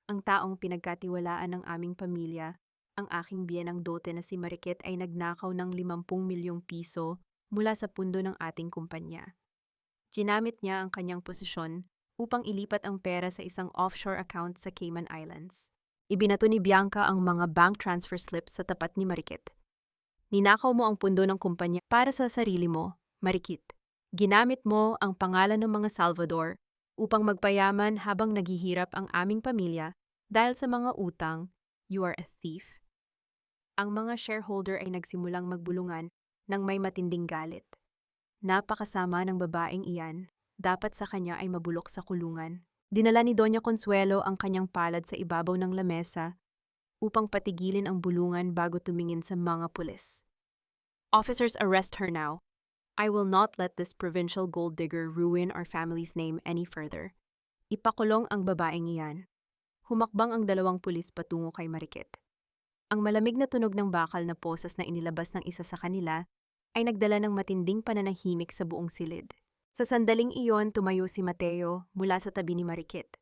Ang taong pinagkatiwalaan ng aming pamilya, ang aking biyenang dote na si Marikit, ay nagnakaw ng 50 milyong piso mula sa pundo ng ating kumpanya. Ginamit niya ang kanyang posisyon upang ilipat ang pera sa isang offshore account sa Cayman Islands." Ibinato ni Bianca ang mga bank transfer slips sa tapat ni Marikit. "Ninakaw mo ang pundo ng kumpanya para sa sarili mo, Marikit. Ginamit mo ang pangalan ng mga Salvador upang magpayaman habang naghihirap ang aming pamilya dahil sa mga utang. You are a thief." Ang mga shareholder ay nagsimulang magbulungan ng may matinding galit. Napakasama ng babaeng iyan, dapat sa kanya ay mabulok sa kulungan. Dinala ni Doña Consuelo ang kanyang palad sa ibabaw ng lamesa upang patigilin ang bulungan bago tumingin sa mga pulis. "Officers, arrest her now. I will not let this provincial gold digger ruin our family's name any further." Ipakulong ang babaeng iyan. Humakbang ang dalawang pulis patungo kay Marikit. Ang malamig na tunog ng bakal na posas na inilabas ng isa sa kanila ay nagdala ng matinding pananahimik sa buong silid. Sa sandaling iyon, tumayo si Mateo mula sa tabi ni Marikit.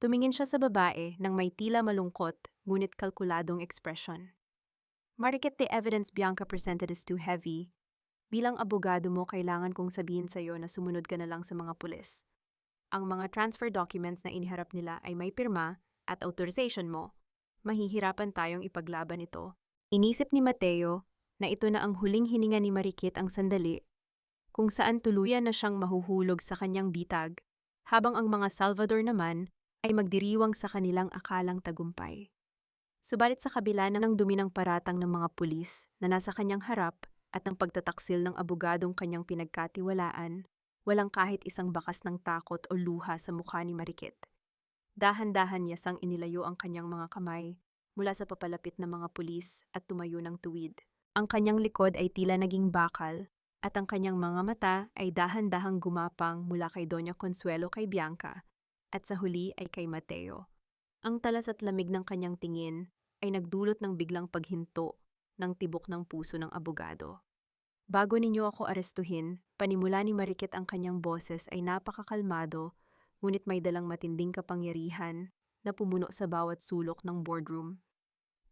Tumingin siya sa babae nang may tila malungkot ngunit kalkuladong ekspresyon. "Marikit, the evidence Bianca presented is too heavy. Bilang abogado mo, kailangan kong sabihin sa iyo na sumunod ka na lang sa mga pulis. Ang mga transfer documents na iniharap nila ay may pirma at authorization mo. Mahihirapan tayong ipaglaban ito." Inisip ni Mateo na ito na ang huling hininga ni Marikit, ang sandali kung saan tuluyan na siyang mahuhulog sa kanyang bitag, habang ang mga Salvador naman ay magdiriwang sa kanilang akalang tagumpay. Subalit sa kabila ng dumi ng paratang ng mga pulis na nasa kanyang harap at ng pagtataksil ng abogadong kanyang pinagkatiwalaan, walang kahit isang bakas ng takot o luha sa mukha ni Marikit. Dahan-dahan niya sang inilayo ang kanyang mga kamay mula sa papalapit na mga pulis at tumayo ng tuwid. Ang kanyang likod ay tila naging bakal at ang kanyang mga mata ay dahan-dahang gumapang mula kay Doña Consuelo kay Bianca at sa huli ay kay Mateo. Ang talas at lamig ng kanyang tingin ay nagdulot ng biglang paghinto ng tibok ng puso ng abogado. "Bago ninyo ako arestuhin," panimula ni Marikit, ang kanyang boses ay napakakalmado ngunit may dalang matinding kapangyarihan na pumuno sa bawat sulok ng boardroom.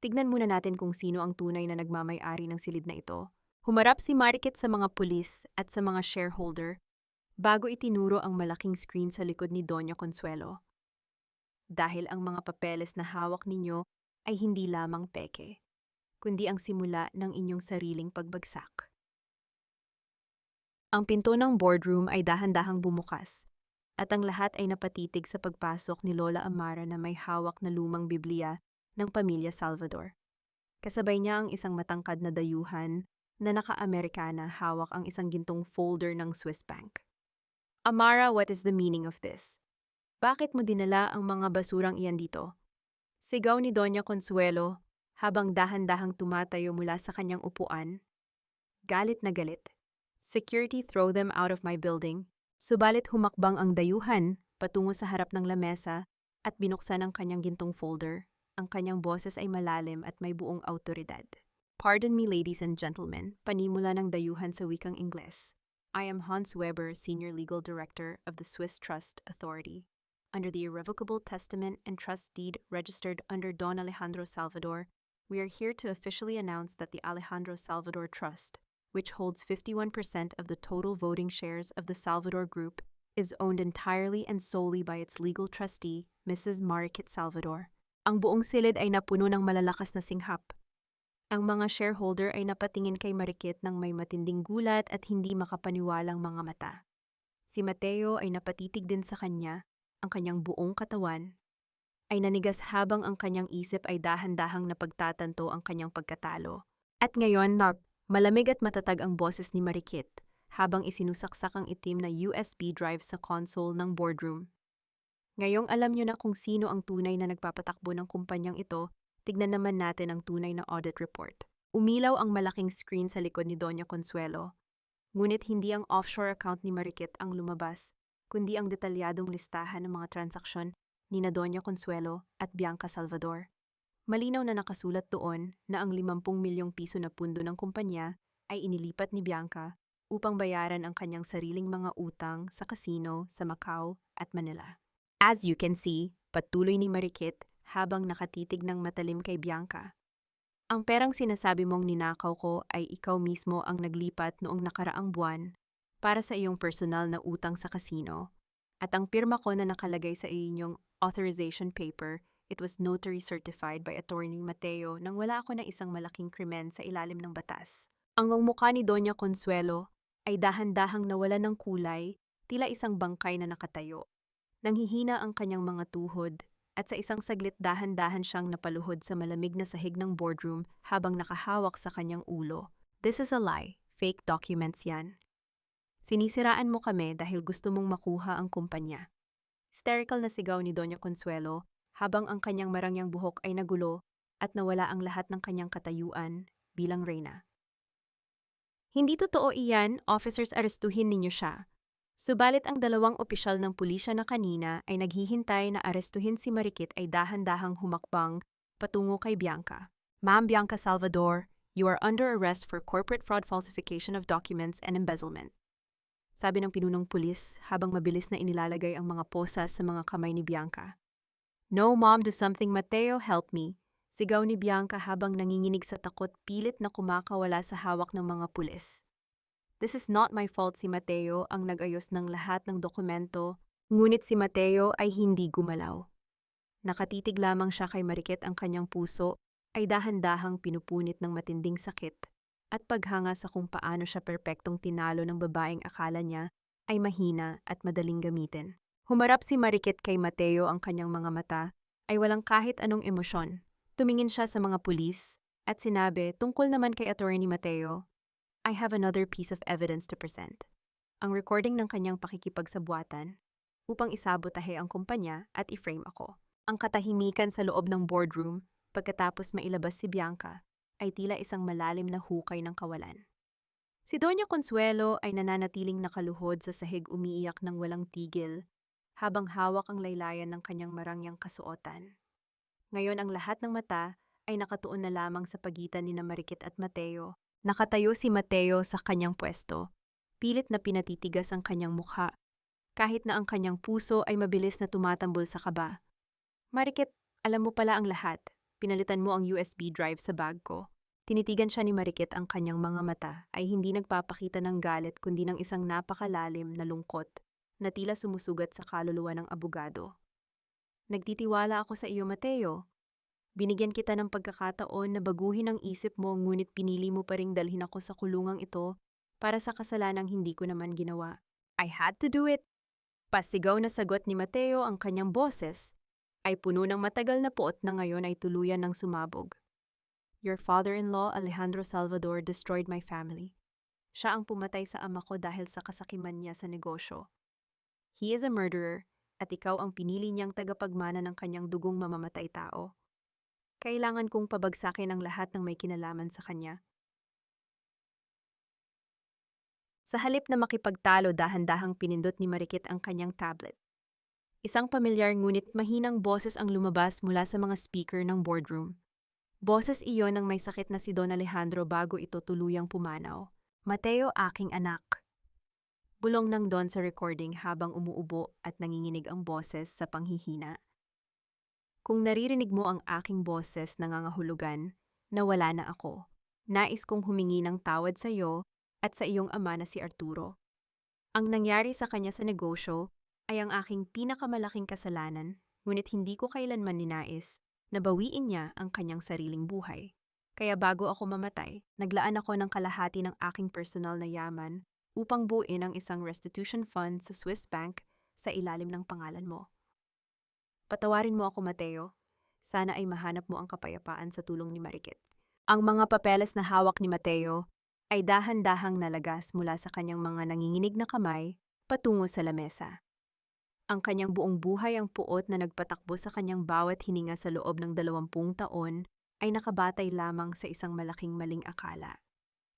"Tignan muna natin kung sino ang tunay na nagmamay-ari ng silid na ito." Humarap si Marikit sa mga pulis at sa mga shareholder bago itinuro ang malaking screen sa likod ni Doña Consuelo. "Dahil ang mga papeles na hawak ninyo ay hindi lamang peke, kundi ang simula ng inyong sariling pagbagsak." Ang pinto ng boardroom ay dahan-dahang bumukas At ang lahat ay napatitig sa pagpasok ni Lola Amara na may hawak na lumang Biblia ng pamilya Salvador. Kasabay niya ang isang matangkad na dayuhan na naka-Amerikana hawak ang isang gintong folder ng Swiss bank. Amara, what is the meaning of this? Bakit mo dinala ang mga basurang iyan dito? Sigaw ni Doña Consuelo habang dahan-dahang tumatayo mula sa kanyang upuan. Galit na galit. Security, throw them out of my building. Subalit humakbang ang dayuhan patungo sa harap ng lamesa at binuksan ang kanyang gintong folder. Ang kanyang boses ay malalim at may buong autoridad. Pardon me, ladies and gentlemen, panimula ng dayuhan sa wikang Ingles. I am Hans Weber, Senior Legal Director of the Swiss Trust Authority. Under the Irrevocable Testament and Trust Deed registered under Don Alejandro Salvador, we are here to officially announce that the Alejandro Salvador Trust, which holds 51% of the total voting shares of the Salvador Group, is owned entirely and solely by its legal trustee, Mrs. Mariquit Salvador. Ang buong silid ay napuno ng malalakas na singhap. Ang mga shareholder ay napatingin kay Mariquit ng may matinding gulat at hindi makapaniwalang mga mata. Si Mateo ay napatitig din sa kanya, ang kanyang buong katawan ay nanigas habang ang kanyang isip ay dahan-dahang napagtatanto ang kanyang pagkatalo. At ngayon, malamig at matatag ang boses ni Mariquit habang isinusaksak ang itim na USB drive sa console ng boardroom. Ngayong alam niyo na kung sino ang tunay na nagpapatakbo ng kumpanyang ito, tignan naman natin ang tunay na audit report. Umilaw ang malaking screen sa likod ni Doña Consuelo. Ngunit hindi ang offshore account ni Mariquit ang lumabas, kundi ang detalyadong listahan ng mga transaksyon ni Doña Consuelo at Bianca Salvador. Malinaw na nakasulat doon na ang 50 milyong piso na pundo ng kumpanya ay inilipat ni Bianca upang bayaran ang kanyang sariling mga utang sa casino sa Macau at Manila. As you can see, patuloy ni Mariquit habang nakatitig ng matalim kay Bianca. Ang perang sinasabi mong ninakaw ko ay ikaw mismo ang naglipat noong nakaraang buwan para sa iyong personal na utang sa casino. At ang pirma ko na nakalagay sa inyong authorization paper, it was notary certified by Attorney Mateo nang wala ako ng isang malaking krimen sa ilalim ng batas. Ang mukha ni Doña Consuelo ay dahan-dahang nawala ng kulay, tila isang bangkay na nakatayo. Nanghihina ang kanyang mga tuhod at sa isang saglit dahan-dahan siyang napaluhod sa malamig na sahig ng boardroom habang nakahawak sa kanyang ulo. This is a lie. Fake documents yan. Sinisiraan mo kami dahil gusto mong makuha ang kumpanya. Hysterical na sigaw ni Doña Consuelo habang ang kanyang marangyang buhok ay nagulo at nawala ang lahat ng kanyang katayuan bilang reyna. Hindi totoo iyan, officers, arestuhin ninyo siya. Subalit ang dalawang opisyal ng pulisya na kanina ay naghihintay na arestuhin si Mariquit ay dahan-dahang humakbang patungo kay Bianca. Ma'am Bianca Salvador, you are under arrest for corporate fraud, falsification of documents, and embezzlement. Sabi ng pinunong pulis habang mabilis na inilalagay ang mga posas sa mga kamay ni Bianca. No, Mom, do something, Mateo, help me. Sigaw ni Bianca habang nanginginig sa takot, pilit na kumakawala sa hawak ng mga pulis. This is not my fault, si Mateo ang nag-ayos ng lahat ng dokumento, ngunit si Mateo ay hindi gumalaw. Nakatitig lamang siya kay Mariquit, ang kanyang puso ay dahan-dahang pinupunit ng matinding sakit at paghanga sa kung paano siya perpektong tinalo ng babaeng akala niya ay mahina at madaling gamitin. Humarap si Mariquit kay Mateo, ang kanyang mga mata ay walang kahit anong emosyon. Tumingin siya sa mga pulis at sinabi tungkol naman kay Attorney Mateo, I have another piece of evidence to present. Ang recording ng kanyang pakikipagsabuatan upang isabotahe ang kumpanya at i-frame ako. Ang katahimikan sa loob ng boardroom pagkatapos mailabas si Bianca ay tila isang malalim na hukay ng kawalan. Si Doña Consuelo ay nananatiling nakaluhod sa sahig, umiiyak ng walang tigil habang hawak ang laylayan ng kanyang marangyang kasuotan. Ngayon ang lahat ng mata ay nakatuon na lamang sa pagitan ni Mariquit at Mateo. Nakatayo si Mateo sa kanyang pwesto. Pilit na pinatitigas ang kanyang mukha, kahit na ang kanyang puso ay mabilis na tumatambol sa kaba. Mariquit, alam mo pala ang lahat. Pinalitan mo ang USB drive sa bag ko. Tinitigan siya ni Mariquit, ang kanyang mga mata ay hindi nagpapakita ng galit kundi ng isang napakalalim na lungkot na tila sumusugat sa kaluluwa ng abogado. Nagtitiwala ako sa iyo, Mateo. Binigyan kita ng pagkakataon na baguhin ang isip mo, ngunit pinili mo pa ring dalhin ako sa kulungang ito para sa kasalanang hindi ko naman ginawa. I had to do it. Pasigaw na sagot ni Mateo ang kanyang boses ay puno ng matagal na puot na ngayon ay tuluyan ng sumabog. Your father-in-law, Alejandro Salvador, destroyed my family. Siya ang pumatay sa ama ko dahil sa kasakiman niya sa negosyo. He is a murderer at ikaw ang pinili niyang tagapagmana ng kanyang dugong mamamatay tao. Kailangan kong pabagsakin ang lahat ng may kinalaman sa kanya. Sa halip na makipagtalo, dahan-dahang pinindot ni Marikit ang kanyang tablet. Isang pamilyar ngunit mahinang boses ang lumabas mula sa mga speaker ng boardroom. Boses iyon ng may sakit na si Don Alejandro bago ito tuluyang pumanaw. Mateo, aking anak. Bulong ng Don sa recording habang umuubo at nanginginig ang boses sa panghihina. Kung naririnig mo ang aking boses nangangahulugan, nawala na ako. Nais kong humingi ng tawad sa iyo at sa iyong ama na si Arturo. Ang nangyari sa kanya sa negosyo ay ang aking pinakamalaking kasalanan, ngunit hindi ko kailanman ninais na bawiin niya ang kanyang sariling buhay. Kaya bago ako mamatay, naglaan ako ng kalahati ng aking personal na yaman upang buuin ang isang restitution fund sa Swiss Bank sa ilalim ng pangalan mo. Patawarin mo ako, Mateo. Sana ay mahanap mo ang kapayapaan sa tulong ni Marikit. Ang mga papeles na hawak ni Mateo ay dahan-dahang nalagas mula sa kanyang mga nanginginig na kamay patungo sa lamesa. Ang kanyang buong buhay ang puot na nagpatakbo sa kanyang bawat hininga sa loob ng 20 taon ay nakabatay lamang sa isang malaking maling akala.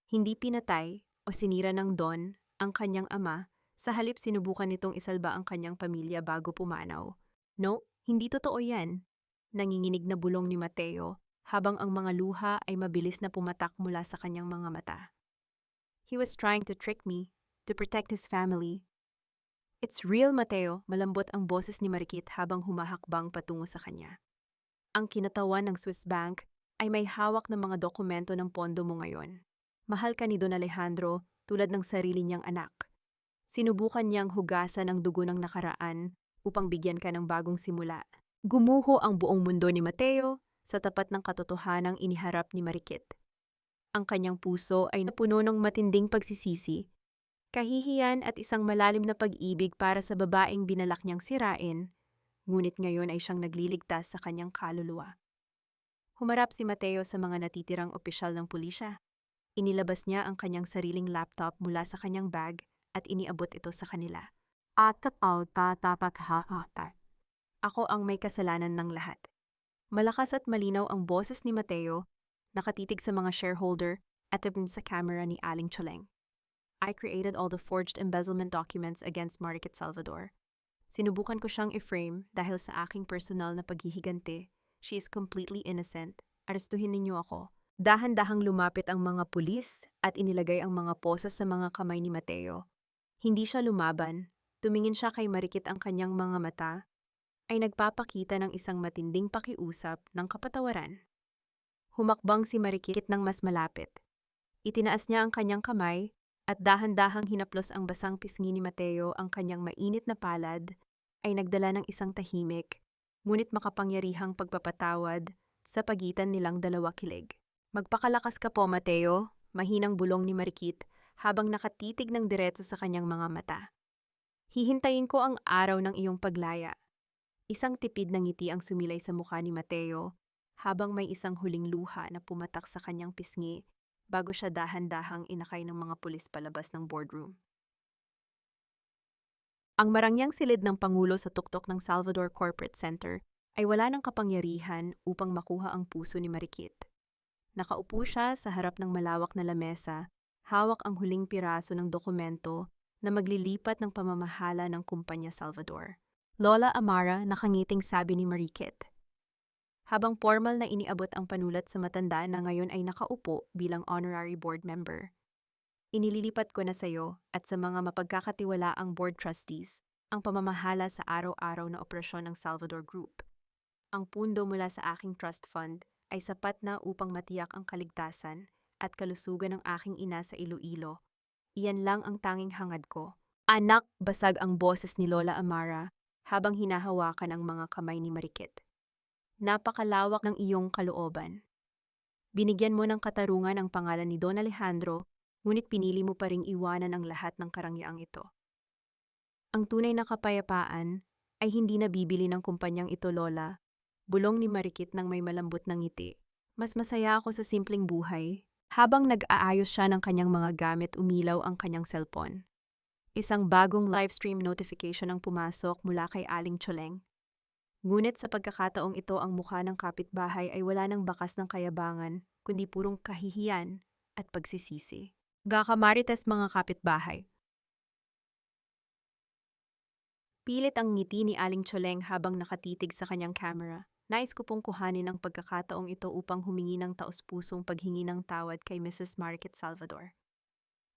Hindi pinatay o sinira ng Don ang kanyang ama, sa halip sinubukan nitong isalba ang kanyang pamilya bago pumanaw. No, hindi totoo yan. Nanginginig na bulong ni Mateo habang ang mga luha ay mabilis na pumatak mula sa kanyang mga mata. He was trying to trick me, to protect his family. It's real, Mateo, malambot ang boses ni Marikit habang humahakbang patungo sa kanya. Ang kinatawan ng Swiss Bank ay may hawak ng mga dokumento ng pondo mo ngayon. Mahal ka ni Don Alejandro tulad ng sarili niyang anak. Sinubukan niyang hugasan ang dugo ng nakaraan upang bigyan ka ng bagong simula. Gumuho ang buong mundo ni Mateo sa tapat ng katotohanang iniharap ni Marikit. Ang kanyang puso ay napuno ng matinding pagsisisi, kahihiyan at isang malalim na pag-ibig para sa babaeng binalak niyang sirain, ngunit ngayon ay siyang nagliligtas sa kanyang kaluluwa. Humarap si Mateo sa mga natitirang opisyal ng pulisya. Inilabas niya ang kanyang sariling laptop mula sa kanyang bag at iniabot ito sa kanila. Ako ang may kasalanan ng lahat. Malakas at malinaw ang boses ni Mateo, nakatitig sa mga shareholder at sa camera ni Aling Choleng. I created all the forged embezzlement documents against Marikit Salvador. Sinubukan ko siyang i-frame dahil sa aking personal na paghihiganti. She is completely innocent. Arestuhin ninyo ako. Dahan-dahang lumapit ang mga pulis at inilagay ang mga posas sa mga kamay ni Mateo. Hindi siya lumaban. Tumingin siya kay Marikit, ang kanyang mga mata ay nagpapakita ng isang matinding pakiusap ng kapatawaran. Humakbang si Marikit ng mas malapit. Itinaas niya ang kanyang kamay at dahan-dahang hinaplos ang basang pisngi ni Mateo. Ang kanyang mainit na palad ay nagdala ng isang tahimik, ngunit makapangyarihang pagpapatawad sa pagitan nilang dalawa kilig. Magpakalakas ka po, Mateo, mahinang bulong ni Marikit habang nakatitig ng diretso sa kanyang mga mata. Hihintayin ko ang araw ng iyong paglaya. Isang tipid na ngiti ang sumilay sa mukha ni Mateo habang may isang huling luha na pumatak sa kanyang pisngi bago siya dahan-dahang inakay ng mga pulis palabas ng boardroom. Ang marangyang silid ng Pangulo sa tuktok ng Salvador Corporate Center ay wala ng kapangyarihan upang makuha ang puso ni Marikit. Nakaupo siya sa harap ng malawak na lamesa, hawak ang huling piraso ng dokumento na maglilipat ng pamamahala ng kumpanya Salvador. Lola Amara, nakangiting sabi ni Marikit. Habang formal na iniabot ang panulat sa matanda na ngayon ay nakaupo bilang honorary board member. Inililipat ko na sa iyo at sa mga mapagkakatiwalaang board trustees ang pamamahala sa araw-araw na operasyon ng Salvador Group. Ang pundo mula sa aking trust fund ay sapat na upang matiyak ang kaligtasan at kalusugan ng aking ina sa Iloilo. Iyan lang ang tanging hangad ko. Anak, basag ang boses ni Lola Amara habang hinahawakan ang mga kamay ni Marikit. Napakalawak ng iyong kalooban. Binigyan mo ng katarungan ang pangalan ni Don Alejandro, ngunit pinili mo pa ring iwanan ang lahat ng karangyaang ito. Ang tunay na kapayapaan ay hindi nabibili ng kumpanyang ito, Lola. Bulong ni Marikit nang may malambot ng ngiti. Mas masaya ako sa simpleng buhay. Habang nag-aayos siya ng kanyang mga gamit, umilaw ang kanyang cellphone. Isang bagong livestream notification ang pumasok mula kay Aling Choleng. Ngunit sa pagkakataong ito, ang mukha ng kapitbahay ay wala ng bakas ng kayabangan, kundi purong kahihiyan at pagsisisi. Gakamarites mga kapitbahay. Pilit ang ngiti ni Aling Choleng habang nakatitig sa kanyang camera. Nais ko pong kuhanin ang pagkakataong ito upang humingi ng taos-pusong paghingi ng tawad kay Mrs. Marikit Salvador.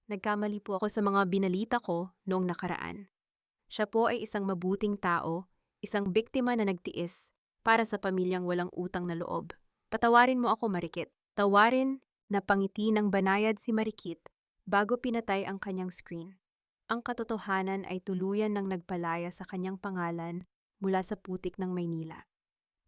Nagkamali po ako sa mga binalita ko noong nakaraan. Siya po ay isang mabuting tao, isang biktima na nagtiis para sa pamilyang walang utang na loob. Patawarin mo ako, Marikit. Tawarin na pangiti ng banayad si Marikit bago pinatay ang kanyang screen. Ang katotohanan ay tuluyan ng nagpalaya sa kanyang pangalan mula sa putik ng Maynila.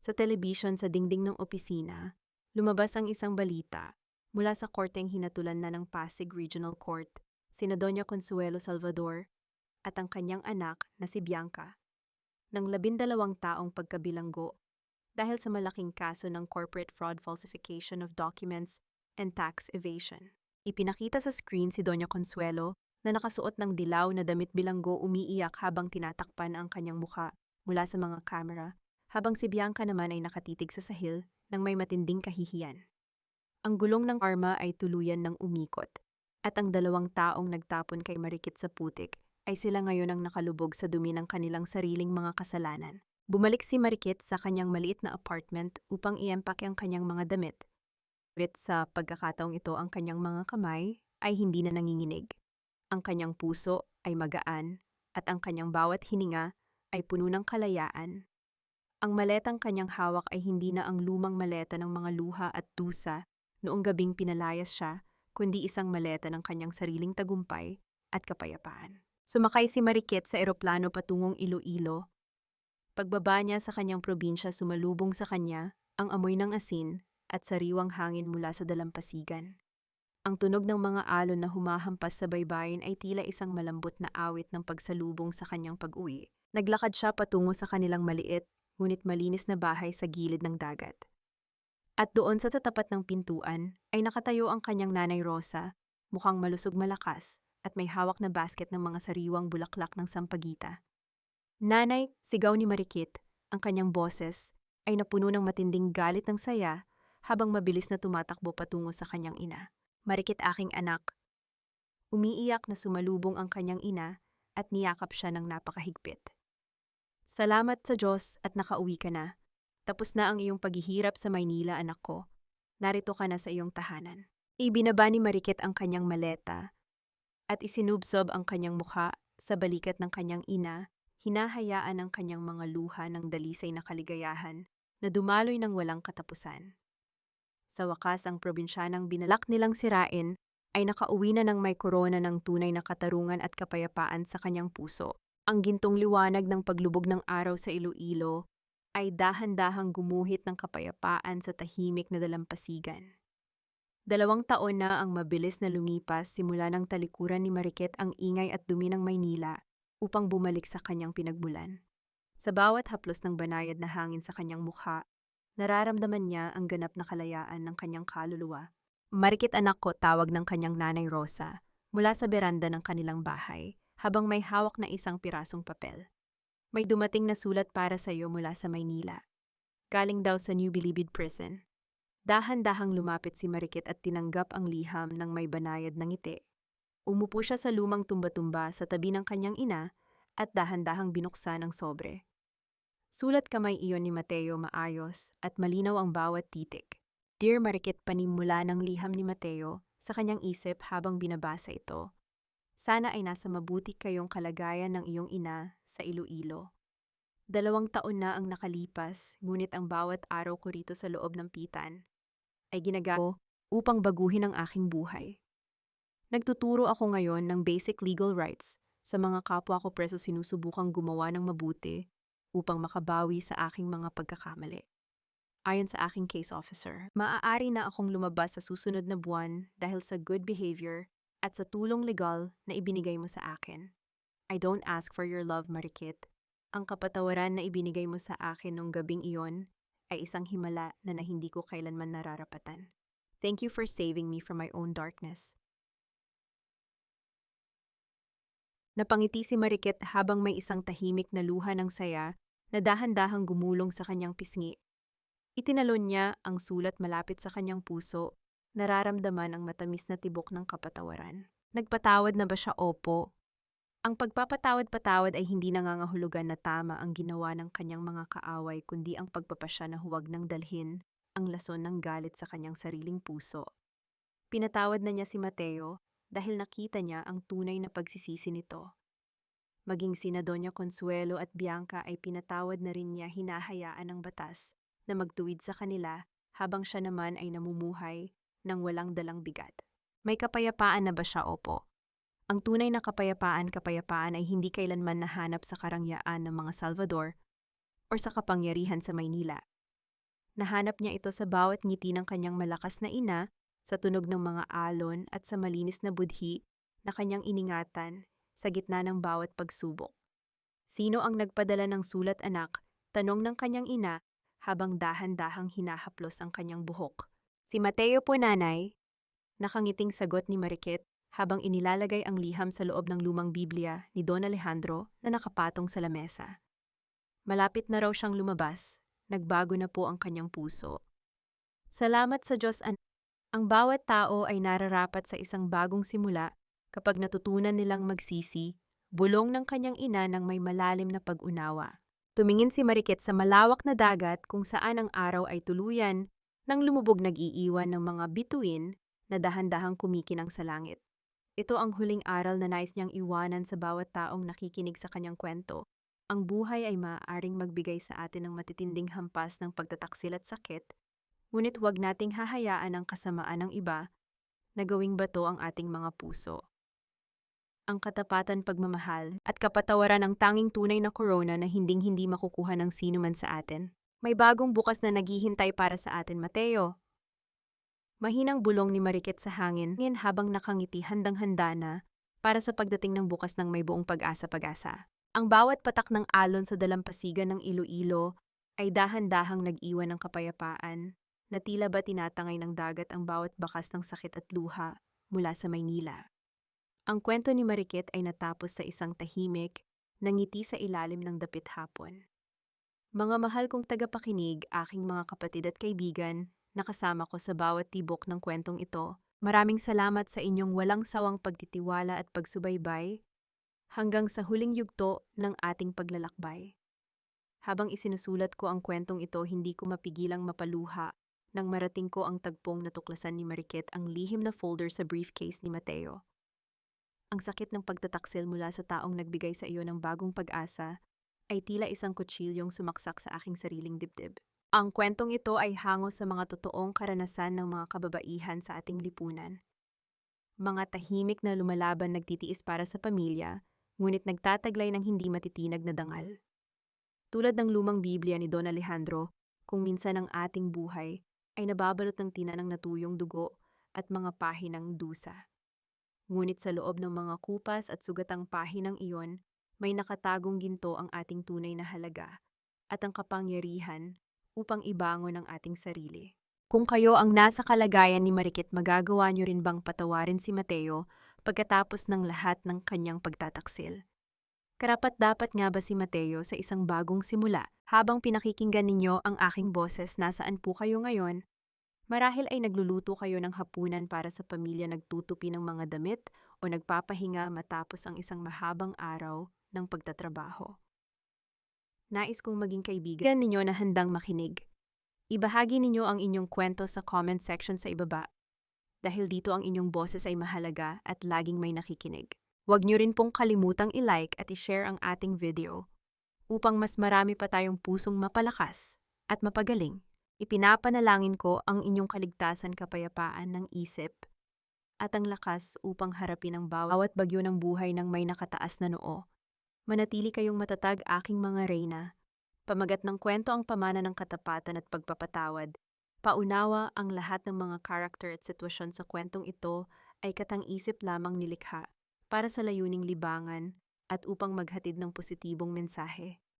Sa telebisyon sa dingding ng opisina, lumabas ang isang balita mula sa korteng hinatulan na ng Pasig Regional Court, sina Doña Consuelo Salvador at ang kanyang anak na si Bianca, ng 12 taong pagkabilanggo dahil sa malaking kaso ng corporate fraud, falsification of documents, and tax evasion. Ipinakita sa screen si Doña Consuelo na nakasuot ng dilaw na damit bilanggo, umiiyak habang tinatakpan ang kanyang mukha mula sa mga kamera, habang si Bianca naman ay nakatitig sa sahil ng may matinding kahihiyan. Ang gulong ng arma ay tuluyan ng umikot, at ang 2 taong nagtapon kay Marikit sa putik ay sila ngayon ang nakalubog sa dumi ng kanilang sariling mga kasalanan. Bumalik si Marikit sa kanyang maliit na apartment upang iempake ang kanyang mga damit. Ngunit sa pagkakataong ito, ang kanyang mga kamay ay hindi na nanginginig. Ang kanyang puso ay magaan at ang kanyang bawat hininga ay puno ng kalayaan. Ang maletang kanyang hawak ay hindi na ang lumang maleta ng mga luha at dusa noong gabing pinalayas siya, kundi isang maleta ng kanyang sariling tagumpay at kapayapaan. Sumakay si Marikit sa eroplano patungong Iloilo. Pagbaba niya sa kanyang probinsya, sumalubong sa kanya ang amoy ng asin at sariwang hangin mula sa dalampasigan. Ang tunog ng mga alon na humahampas sa baybayin ay tila isang malambot na awit ng pagsalubong sa kanyang pag-uwi. Naglakad siya patungo sa kanilang maliit, ngunit malinis na bahay sa gilid ng dagat. At doon sa tapat ng pintuan ay nakatayo ang kanyang nanay Rosa, mukhang malusog malakas at may hawak na basket ng mga sariwang bulaklak ng sampagita. Nanay, sigaw ni Marikit, ang kanyang boses ay napuno ng matinding galit ng saya habang mabilis na tumatakbo patungo sa kanyang ina. Marikit, aking anak. Umiiyak na sumalubong ang kanyang ina at niyakap siya ng napakahigpit. Salamat sa Diyos at nakauwi ka na. Tapos na ang iyong paghihirap sa Maynila, anak ko. Narito ka na sa iyong tahanan. Ibinaba ni Marikit ang kanyang maleta at isinubsob ang kanyang mukha sa balikat ng kanyang ina, hinahayaan ang kanyang mga luha ng dalisay na kaligayahan na dumaloy ng walang katapusan. Sa wakas, ang probinsyanang binalak nilang sirain ay nakauwi na ng may korona ng tunay na katarungan at kapayapaan sa kanyang puso. Ang gintong liwanag ng paglubog ng araw sa Iloilo ay dahan-dahang gumuhit ng kapayapaan sa tahimik na dalampasigan. 2 taon na ang mabilis na lumipas simula ng talikuran ni Marikit ang ingay at dumi ng Maynila upang bumalik sa kanyang pinagmulan. Sa bawat haplos ng banayad na hangin sa kanyang mukha, nararamdaman niya ang ganap na kalayaan ng kanyang kaluluwa. Marikit, anak ko, tawag ng kanyang nanay Rosa mula sa beranda ng kanilang bahay habang may hawak na isang pirasong papel. May dumating na sulat para sa iyo mula sa Maynila. Galing daw sa New Bilibid Prison. Dahan-dahang lumapit si Marikit at tinanggap ang liham ng may banayad na ngiti. Umupo siya sa lumang tumba-tumba sa tabi ng kanyang ina at dahan-dahang binuksan ang sobre. Sulat kamay iyon ni Mateo, maayos at malinaw ang bawat titik. Dear Marikit, panimula ng liham ni Mateo sa kanyang isip habang binabasa ito. Sana ay nasa mabuti kayong kalagayan ng iyong ina sa Iloilo. 2 taon na ang nakalipas, ngunit ang bawat araw ko rito sa loob ng pitan ay ginagawa upang baguhin ang aking buhay. Nagtuturo ako ngayon ng basic legal rights sa mga kapwa ko preso, sinusubukang gumawa ng mabuti upang makabawi sa aking mga pagkakamali. Ayon sa aking case officer, maaari na akong lumabas sa susunod na buwan dahil sa good behavior at sa tulong legal na ibinigay mo sa akin. I don't ask for your love, Marikit. Ang kapatawaran na ibinigay mo sa akin nung gabing iyon ay isang himala na hindi ko kailanman nararapatan. Thank you for saving me from my own darkness. Napangiti si Marikit habang may isang tahimik na luha ng saya na dahan-dahang gumulong sa kanyang pisngi. Itinalon niya ang sulat malapit sa kanyang puso, nararamdaman ang matamis na tibok ng kapatawaran. Nagpatawad na ba siya? Opo. Ang pagpapatawad-patawad ay hindi nangangahulugan na tama ang ginawa ng kanyang mga kaaway kundi ang pagpapasya na huwag nang dalhin ang lason ng galit sa kanyang sariling puso. Pinatawad na niya si Mateo dahil nakita niya ang tunay na pagsisisi nito. Maging sina Doña Consuelo at Bianca ay pinatawad na rin niya, hinahayaan ng batas na magtuwid sa kanila habang siya naman ay namumuhay ng walang dalang bigat. May kapayapaan na ba siya? Opo. Ang tunay na kapayapaan ay hindi kailanman nahanap sa karangyaan ng mga Salvador o sa kapangyarihan sa Maynila. Nahanap niya ito sa bawat ngiti ng kanyang malakas na ina, sa tunog ng mga alon at sa malinis na budhi na kanyang iningatan sa gitna ng bawat pagsubok. Sino ang nagpadala ng sulat, anak? Tanong ng kanyang ina habang dahan-dahang hinahaplos ang kanyang buhok. Si Mateo po, nanay. Nakangiting sagot ni Marikit habang inilalagay ang liham sa loob ng lumang Biblia ni Don Alejandro na nakapatong sa lamesa. Malapit na raw siyang lumabas, nagbago na po ang kanyang puso. Salamat sa Diyos, anak. Ang bawat tao ay nararapat sa isang bagong simula kapag natutunan nilang magsisi, bulong ng kanyang ina ng may malalim na pag-unawa. Tumingin si Marikit sa malawak na dagat kung saan ang araw ay tuluyan nang lumubog, nag-iiwan ng mga bituin na dahan-dahang kumikinang sa langit. Ito ang huling aral na nais niyang iwanan sa bawat taong nakikinig sa kanyang kwento. Ang buhay ay maaaring magbigay sa atin ng matitinding hampas ng pagtataksil at sakit, ngunit huwag nating hahayaan ang kasamaan ng iba na gawing bato ang ating mga puso. Ang katapatan, pagmamahal, at kapatawaran ang tanging tunay na korona na hinding-hindi makukuha ng sino man sa atin. May bagong bukas na naghihintay para sa atin, Mateo. Mahinang bulong ni Marikit sa hangin habang nakangiti, handang-handa na para sa pagdating ng bukas ng may buong pag-asa. Ang bawat patak ng alon sa dalampasigan ng Iloilo ay dahan-dahang nag-iwan ng kapayapaan, na tila ba tinatangay ng dagat ang bawat bakas ng sakit at luha mula sa Maynila. Ang kwento ni Marikit ay natapos sa isang tahimik na ngiti sa ilalim ng dapit hapon. Mga mahal kong tagapakinig, aking mga kapatid at kaibigan, nakasama ko sa bawat tibok ng kwentong ito, maraming salamat sa inyong walang sawang pagtitiwala at pagsubaybay hanggang sa huling yugto ng ating paglalakbay. Habang isinusulat ko ang kwentong ito, hindi ko mapigilang mapaluha nang marating ko ang tagpong natuklasan ni Marikit, ang lihim na folder sa briefcase ni Mateo. Ang sakit ng pagtataksil mula sa taong nagbigay sa iyo ng bagong pag-asa ay tila isang kutsilyong sumaksak sa aking sariling dibdib. Ang kwentong ito ay hango sa mga totoong karanasan ng mga kababaihan sa ating lipunan. Mga tahimik na lumalaban, nagtitiis para sa pamilya, ngunit nagtataglay ng hindi matitinag na dangal. Tulad ng lumang Biblia ni Don Alejandro, kung minsan ang ating buhay ay nababalot ng tinanang natuyong dugo at mga pahinang dusa. Ngunit sa loob ng mga kupas at sugatang pahinang iyon, may nakatagong ginto, ang ating tunay na halaga at ang kapangyarihan upang ibangon ang ating sarili. Kung kayo ang nasa kalagayan ni Marikit, magagawa niyo rin bang patawarin si Mateo pagkatapos ng lahat ng kanyang pagtataksil? Karapat-dapat nga ba si Mateo sa isang bagong simula? Habang pinakikinggan ninyo ang aking boses, nasaan po kayo ngayon? Marahil ay nagluluto kayo ng hapunan para sa pamilya, nagtutupi ng mga damit, o nagpapahinga matapos ang isang mahabang araw ng pagtatrabaho. Nais kong maging kaibigan ninyo na handang makinig. Ibahagi ninyo ang inyong kwento sa comment section sa ibaba. Dahil dito ang inyong boses ay mahalaga at laging may nakikinig. Huwag niyo rin pong kalimutang i-like at i-share ang ating video upang mas marami pa tayong pusong mapalakas at mapagaling. Ipinapanalangin ko ang inyong kaligtasan, kapayapaan ng isip at ang lakas upang harapin ang bawat bagyo ng buhay ng may nakataas na noo. Manatili kayong matatag, aking mga reyna. Pamagat ng kwento ang pamana ng katapatan at pagpapatawad. Paunawa, ang lahat ng mga karakter at sitwasyon sa kwentong ito ay katang-isip lamang nilikha para sa layuning libangan at upang maghatid ng positibong mensahe.